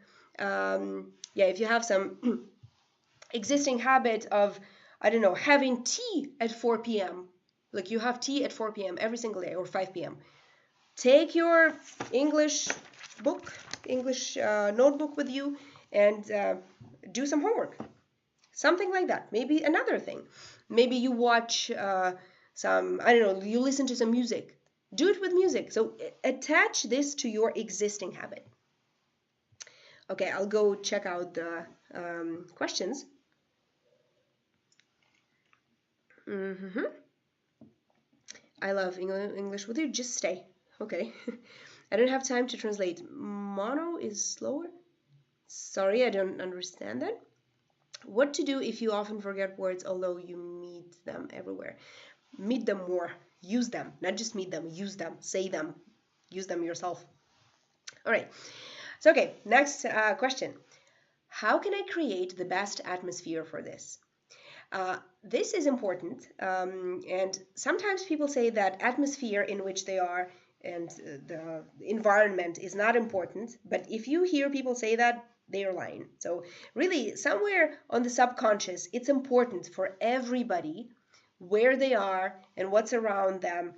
some existing habit of, I don't know, having tea at 4 p.m. Like you have tea at 4 p.m. every single day, or 5 p.m. Take your English notebook with you and do some homework. Something like that. Maybe another thing. Maybe you watch I don't know, you listen to some music. Do it with music. So attach this to your existing habit. Okay, I'll go check out the questions. I love English with you. Just stay. Okay. I don't have time to translate. Mono is slower? Sorry, I don't understand that. What to do if you often forget words although you meet them everywhere? Meet them more. Use them. Not just meet them. Use them. Say them. Use them yourself. All right. So, okay, next question. How can I create the best atmosphere for this? This is important, and sometimes people say that atmosphere in which they are and the environment is not important, but if you hear people say that, they are lying. So really, somewhere on the subconscious, it's important for everybody where they are and what's around them.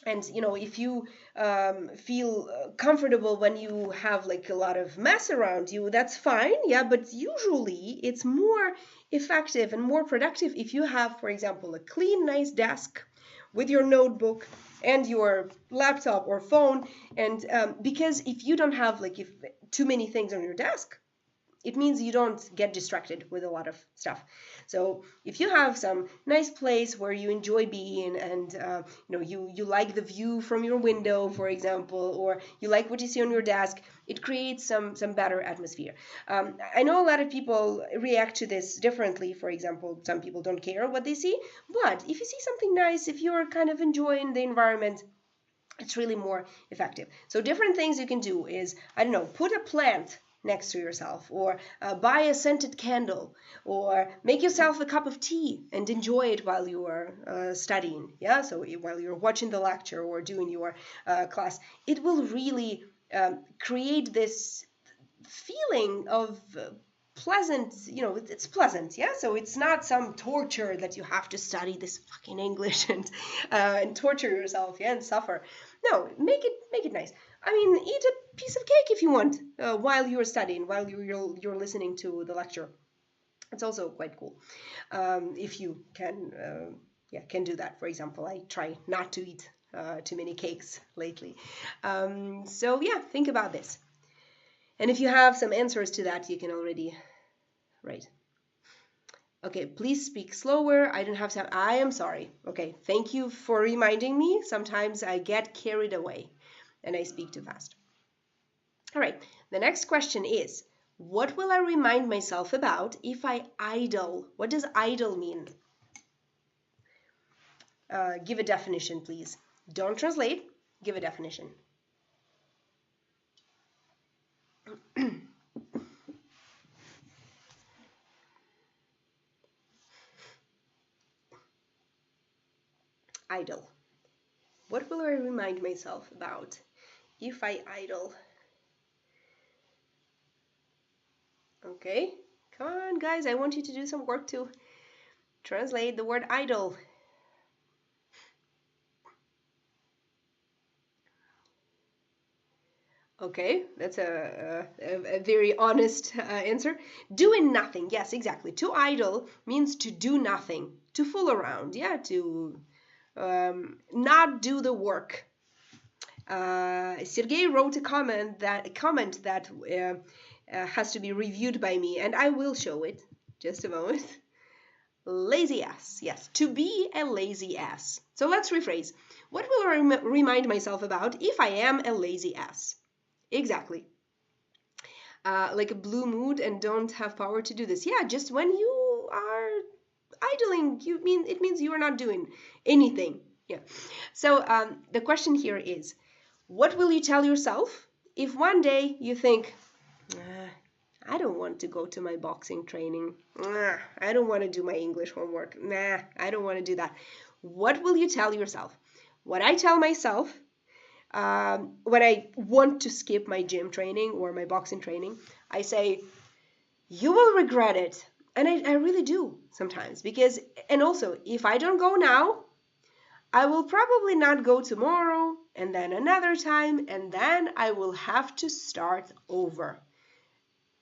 And if you feel comfortable when you have like a lot of mess around you, that's fine, yeah, but usually it's more effective and more productive if you have, for example, a clean, nice desk with your notebook and your laptop or phone. And because if you don't have if too many things on your desk, it means you don't get distracted with a lot of stuff. So if you have some nice place where you enjoy being and you like the view from your window, for example, or you like what you see on your desk, it creates some better atmosphere. I know a lot of people react to this differently. For example, some people don't care what they see, but if you see something nice, if you're kind of enjoying the environment, it's really more effective. So different things you can do is, I don't know, put a plant next to yourself, or buy a scented candle, or make yourself a cup of tea and enjoy it while you are studying. Yeah, so while you're watching the lecture or doing your class, it will really create this feeling of pleasant, it's pleasant, yeah. So it's not some torture that you have to study this fucking English and torture yourself, yeah, and suffer. No, make it nice. I mean, eat a piece of cake if you want while you're studying, while you're listening to the lecture. It's also quite cool if you can do that. For example, I try not to eat too many cakes lately. So yeah, think about this. And if you have some answers to that, you can already write. Okay, please speak slower. I don't have time. I am sorry. Okay, thank you for reminding me. Sometimes I get carried away and I speak too fast. All right, the next question is, what will I remind myself about if I idle? What does idle mean? Give a definition, please. Don't translate. Give a definition. Idle. What will I remind myself about if I idle? Okay, come on, guys. I want you to do some work to translate the word idle. Okay, that's a very honest answer. Doing nothing. Yes, exactly. To idle means to do nothing, to fool around. Yeah, to not do the work. Sergey wrote a comment that has to be reviewed by me, and I will show it. Just a moment. Lazy ass. Yes, to be a lazy ass. So let's rephrase. What will I remind myself about if I am a lazy ass? Exactly. Like a blue mood and don't have power to do this. Yeah, just when you are idling, it means you are not doing anything. Yeah. So the question here is, what will you tell yourself if one day you think, I don't want to go to my boxing training. I don't want to do my English homework. Nah, I don't want to do that. What will you tell yourself? What I tell myself when I want to skip my gym training or my boxing training, I say, you will regret it. And I really do sometimes because, and also, if I don't go now, I will probably not go tomorrow and then another time, and then I will have to start over.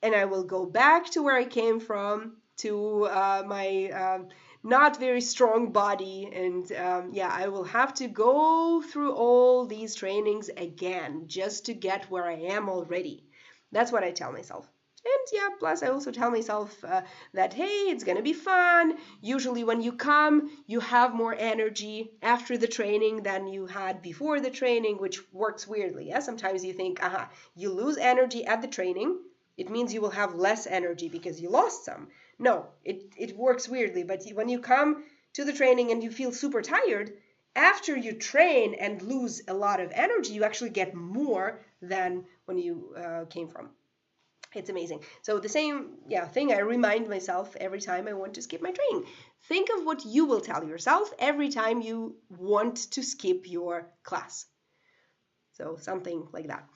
And I will go back to where I came from, to my not very strong body, and yeah, I will have to go through all these trainings again just to get where I am already. That's what I tell myself. And yeah, plus I also tell myself that, hey, it's gonna be fun. Usually when you come, you have more energy after the training than you had before the training, which works weirdly. Yeah, sometimes you think, you lose energy at the training, it means you will have less energy because you lost some. No, it works weirdly. But when you come to the training and you feel super tired, after you train and lose a lot of energy, you actually get more than when you came from. It's amazing. So the same thing I remind myself every time I want to skip my training. Think of what you will tell yourself every time you want to skip your class. So something like that.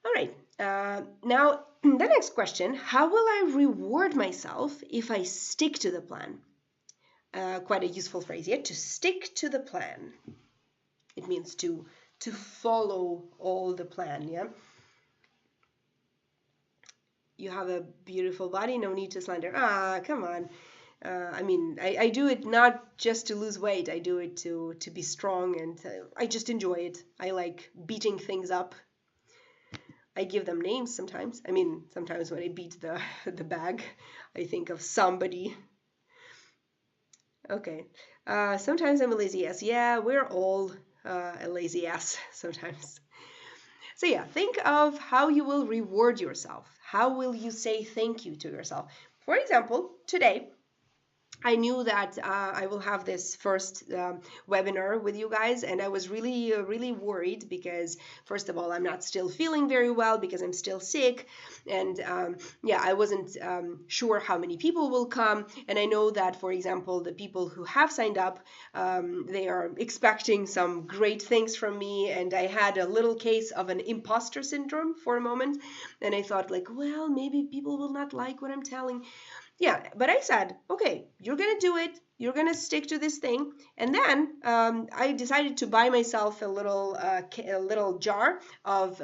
All right. Now, the next question, how will I reward myself if I stick to the plan? Quite a useful phrase here, to stick to the plan. It means to follow all the plan, yeah? You have a beautiful body, no need to slander. Come on. I do it not just to lose weight. I do it to be strong, and I just enjoy it. I like beating things up. I give them names sometimes. Sometimes when I beat the bag, I think of somebody. Okay. Sometimes I'm a lazy ass. Yeah, we're all a lazy ass sometimes. So yeah, think of how you will reward yourself. How will you say thank you to yourself? For example, today, I knew that I will have this first webinar with you guys, and I was really, really worried because, first of all, I'm not still feeling very well because I'm still sick, and I wasn't sure how many people will come, and I know that, for example, the people who have signed up, they are expecting some great things from me, and I had a little case of an imposter syndrome for a moment, and I thought like, well, maybe people will not like what I'm telling. Yeah, but I said, okay, you're gonna do it. You're gonna stick to this thing, and then I decided to buy myself a little jar of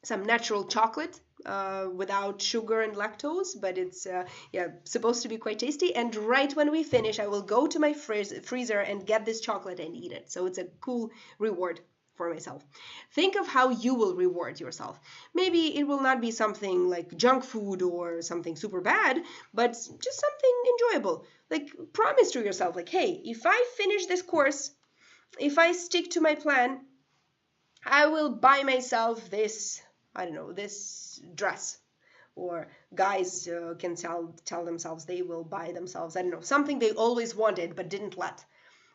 some natural chocolate without sugar and lactose, but it's supposed to be quite tasty. And right when we finish, I will go to my freezer and get this chocolate and eat it. So it's a cool reward for myself. Think of how you will reward yourself. Maybe it will not be something like junk food or something super bad, but just something enjoyable. Like promise to yourself, like, hey, if I finish this course, if I stick to my plan, I will buy myself this, I don't know, this dress. Or guys can tell themselves they will buy themselves, I don't know, something they always wanted but didn't let.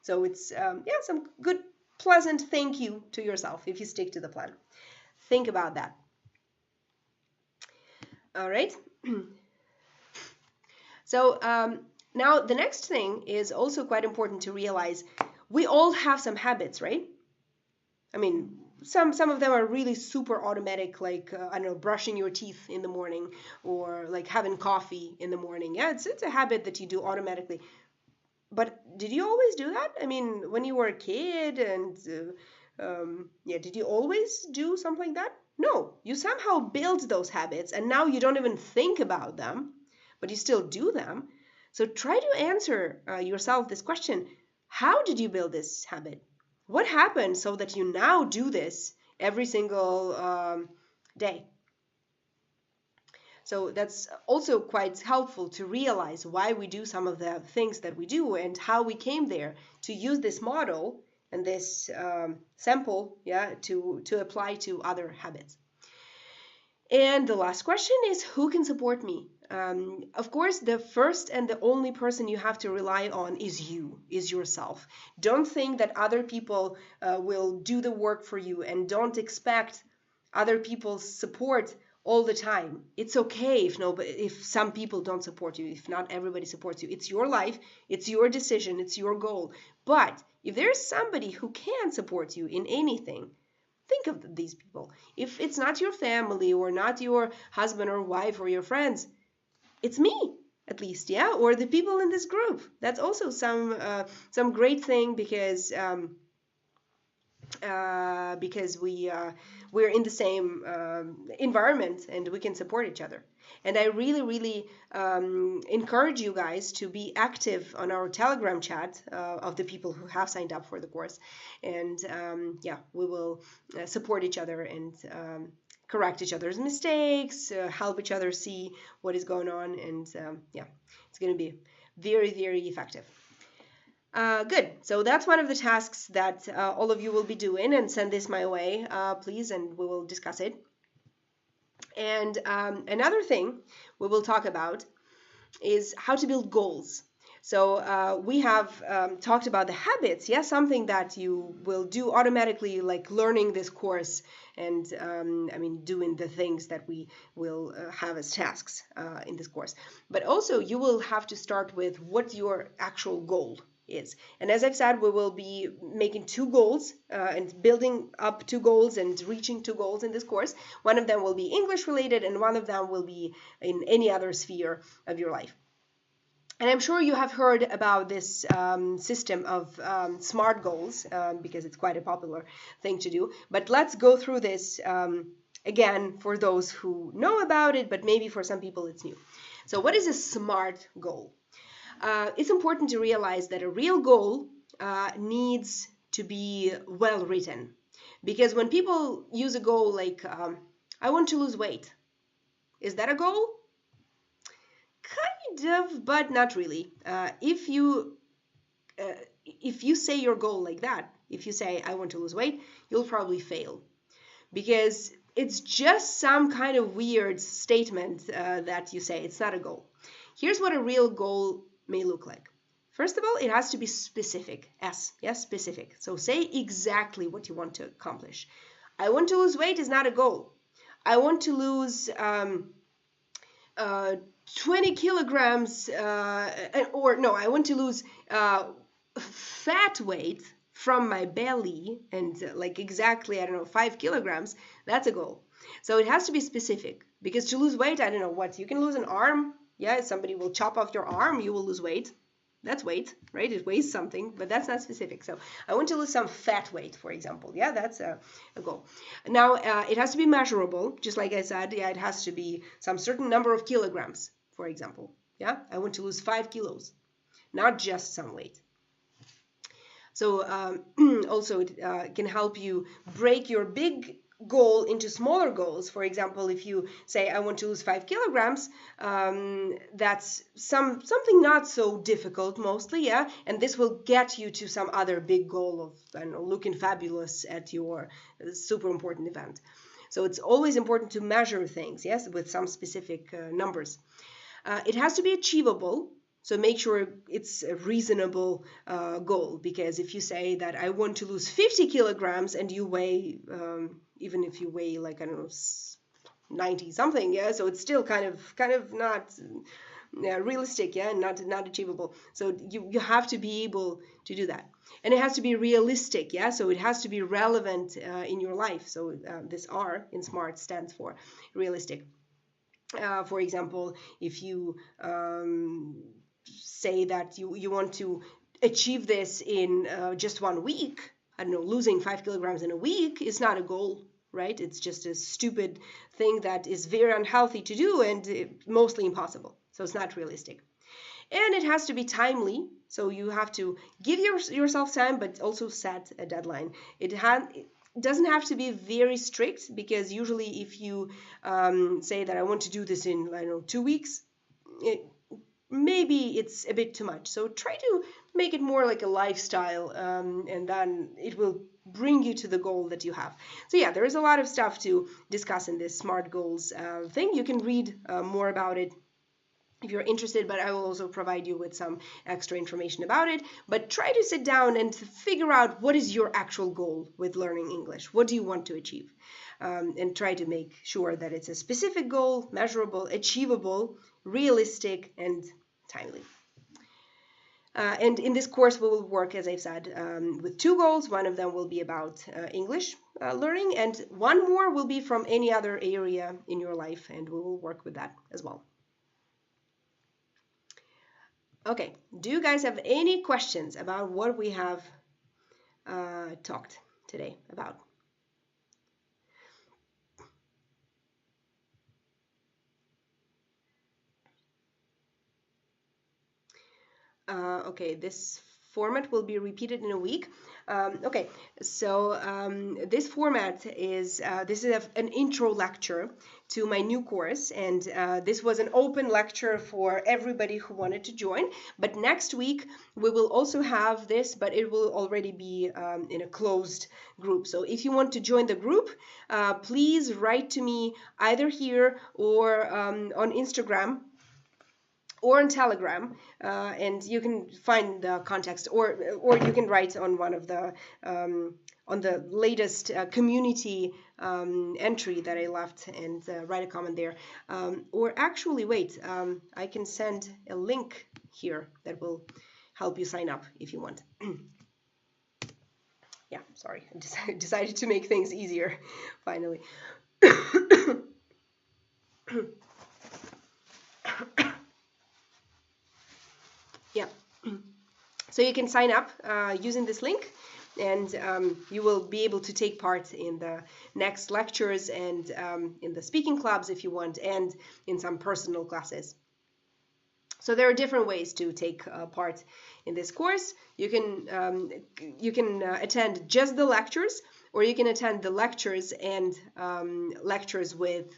So it's, some good pleasant thank you to yourself if you stick to the plan. Think about that. All right. So now the next thing is also quite important to realize. We all have some habits, right? Some of them are really super automatic, like I don't know, brushing your teeth in the morning, or like having coffee in the morning. Yeah, it's a habit that you do automatically. But did you always do that? When you were a kid, and did you always do something like that? No, you somehow build those habits and now you don't even think about them, but you still do them. So try to answer yourself this question. How did you build this habit? What happened so that you now do this every single day? So that's also quite helpful to realize why we do some of the things that we do and how we came there to use this model and this sample, yeah, to apply to other habits. And the last question is, who can support me? Of course, the first and the only person you have to rely on is you, is yourself. Don't think that other people will do the work for you, and don't expect other people's support all the time. It's okay if some people don't support you, if not everybody supports you. It's your life, it's your decision, it's your goal. But if there's somebody who can support you in anything, think of these people. If it's not your family or not your husband or wife or your friends, it's me, at least, yeah, or the people in this group. That's also some great thing because we're in the same environment and we can support each other. And I really, really encourage you guys to be active on our Telegram chat of the people who have signed up for the course. And yeah, we will support each other and correct each other's mistakes, help each other see what is going on. And yeah, it's going to be very, very effective. Good. So that's one of the tasks that all of you will be doing, and send this my way, please, and we will discuss it. And another thing we will talk about is how to build goals. So we have talked about the habits, yeah, something that you will do automatically, like learning this course and I mean doing the things that we will have as tasks in this course. But also you will have to start with what your actual goal is. And as I've said, we will be making two goals and building up two goals and reaching two goals in this course. One of them will be English related and one of them will be in any other sphere of your life. And I'm sure you have heard about this system of SMART goals because it's quite a popular thing to do. But let's go through this again for those who know about it, but maybe for some people it's new. So what is a SMART goal? It's important to realize that a real goal needs to be well written, because when people use a goal like I want to lose weight, is that a goal? Kind of, but not really. If you say your goal like that, if you say I want to lose weight, you'll probably fail, because it's just some kind of weird statement that you say. It's not a goal. Here's what a real goal may look like. First of all, it has to be specific. Yes, specific. So say exactly what you want to accomplish. I want to lose weight is not a goal. I want to lose 20 kilograms, or no, I want to lose fat weight from my belly and like exactly, I don't know, 5 kilograms. That's a goal. So it has to be specific, because to lose weight, I don't know what, you can lose an arm. Yeah, somebody will chop off your arm, you will lose weight. That's weight, right? It weighs something, but that's not specific. So I want to lose some fat weight, for example. Yeah, that's a goal. Now, it has to be measurable, just like I said. Yeah, it has to be some certain number of kilograms, for example. Yeah, I want to lose 5 kilos, not just some weight. So also it can help you break your big goal into smaller goals. For example, if you say I want to lose 5 kilograms, that's something not so difficult mostly, yeah, and this will get you to some other big goal of, I don't know, looking fabulous at your super important event. So it's always important to measure things, yes, with some specific numbers. It has to be achievable. So make sure it's a reasonable goal, because if you say that I want to lose 50 kilograms and you weigh, even if you weigh like, I don't know, 90 something, yeah, so it's still kind of not realistic, yeah, not achievable. So you have to be able to do that. And it has to be realistic, yeah, so it has to be relevant in your life. So this R in SMART stands for realistic. For example, if you say that you want to achieve this in just 1 week, I don't know, losing 5 kilograms in a week is not a goal. right? It's just a stupid thing that is very unhealthy to do and mostly impossible. So it's not realistic. And it has to be timely. So you have to give yourself time, but also set a deadline. It doesn't have to be very strict, because usually if you say that I want to do this in, I don't know, 2 weeks, maybe it's a bit too much. So try to make it more like a lifestyle, and then it will bring you to the goal that you have. So yeah, there is a lot of stuff to discuss in this SMART goals thing. You can read more about it if you're interested, but I will also provide you with some extra information about it. But try to sit down and figure out what is your actual goal with learning English. What do you want to achieve? And try to make sure that it's a specific goal, measurable, achievable, realistic, and timely. And in this course, we will work, as I've said, with 2 goals. One of them will be about English learning, and one more will be from any other area in your life, and we will work with that as well. Okay, do you guys have any questions about what we have talked today about? Okay, this format will be repeated in a week. Okay, so this format is an intro lecture to my new course, and this was an open lecture for everybody who wanted to join. But next week we will also have this, but it will already be in a closed group. So if you want to join the group, please write to me either here or on Instagram or on Telegram, and you can find the context, or you can write on one of the on the latest community entry that I left, and write a comment there. Or actually, wait, I can send a link here that will help you sign up if you want. Yeah, sorry, I decided to make things easier finally. Yeah, so you can sign up using this link, and you will be able to take part in the next lectures, and in the speaking clubs if you want, and in some personal classes. So there are different ways to take part in this course. You can attend just the lectures, or you can attend the lectures and lectures with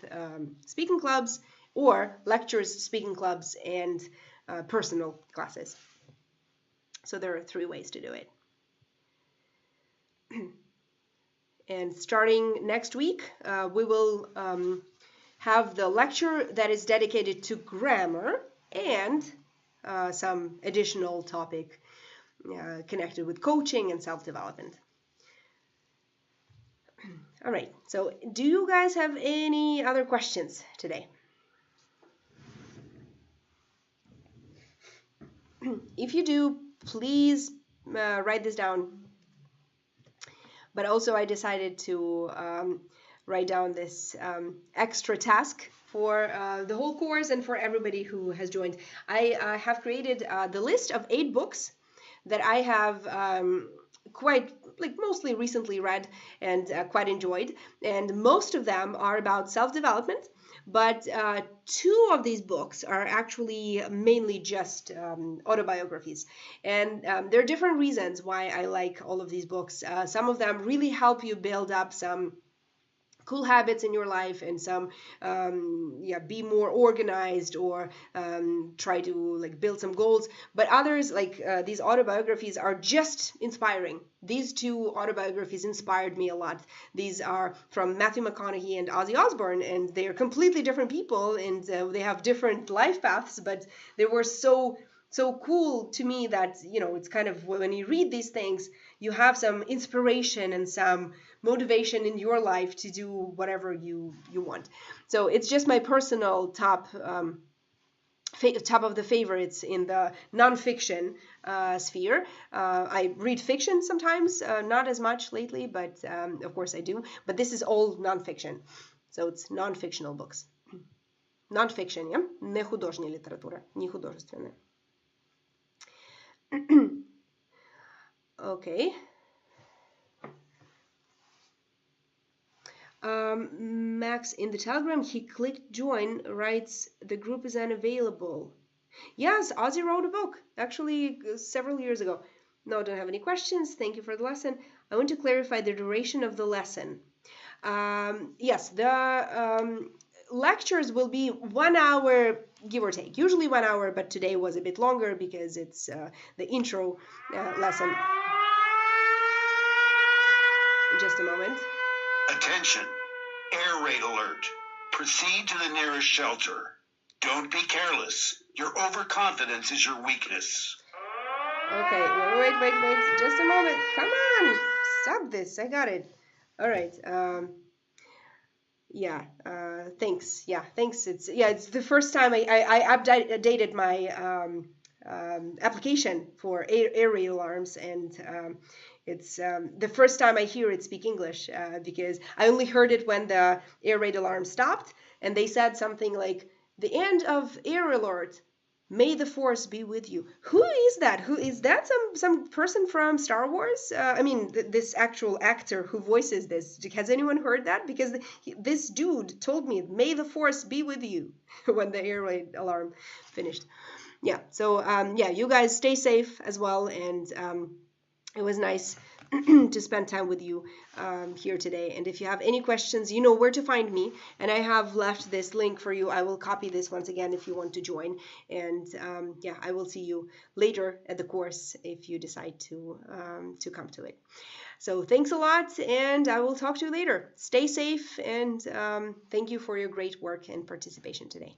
speaking clubs, or lectures, speaking clubs, and personal classes. So there are 3 ways to do it. And starting next week, we will have the lecture that is dedicated to grammar, and some additional topic connected with coaching and self-development. All right, so do you guys have any other questions today? If you do, please write this down. But also I decided to write down this extra task for the whole course and for everybody who has joined. I have created the list of 8 books that I have mostly recently read and quite enjoyed, and most of them are about self-development, but 2 of these books are actually mainly just autobiographies, and there are different reasons why I like all of these books. Some of them really help you build up some cool habits in your life, and some be more organized, or try to build some goals. But others, these autobiographies, are just inspiring. These 2 autobiographies inspired me a lot. These are from Matthew McConaughey and Ozzy Osbourne, and they are completely different people, and they have different life paths, but they were so cool to me that, it's kind of, when you read these things, you have some inspiration and some motivation in your life to do whatever you want. So it's just my personal top of the favorites in the nonfiction sphere. I read fiction sometimes, not as much lately, but of course I do. But this is all nonfiction, so it's non-fictional books. Nonfiction, yeah? Не художня литература, не художественная. Okay. Max in the Telegram, he clicked join, writes the group is unavailable. Yes, Ozzy wrote a book, actually several years ago. No, don't have any questions. Thank you for the lesson. I want to clarify the duration of the lesson. Yes, the lectures will be 1 hour, give or take. Usually 1 hour, but today was a bit longer because it's the intro lesson. Just a moment. Attention, air raid alert. Proceed to the nearest shelter. Don't be careless. Your overconfidence is your weakness. Okay, wait. Just a moment. Come on. Stop this. I got it. All right. Yeah. Thanks. Yeah. Thanks. It's the first time I updated my application for air raid alarms, and it's the first time I hear it speak English because I only heard it when the air raid alarm stopped, and they said something like the end of air alert. May the force be with you. Who is that? Who is that? Some person from Star Wars? I mean, this actual actor who voices this. Has anyone heard that? Because this dude told me, "May the force be with you," when the air raid alarm finished. Yeah. So yeah, you guys stay safe as well, and it was nice to spend time with you here today. And if you have any questions, you know where to find me. And I have left this link for you. I will copy this once again if you want to join. And yeah, I will see you later at the course if you decide to come to it. So thanks a lot, and I will talk to you later. Stay safe, and thank you for your great work and participation today.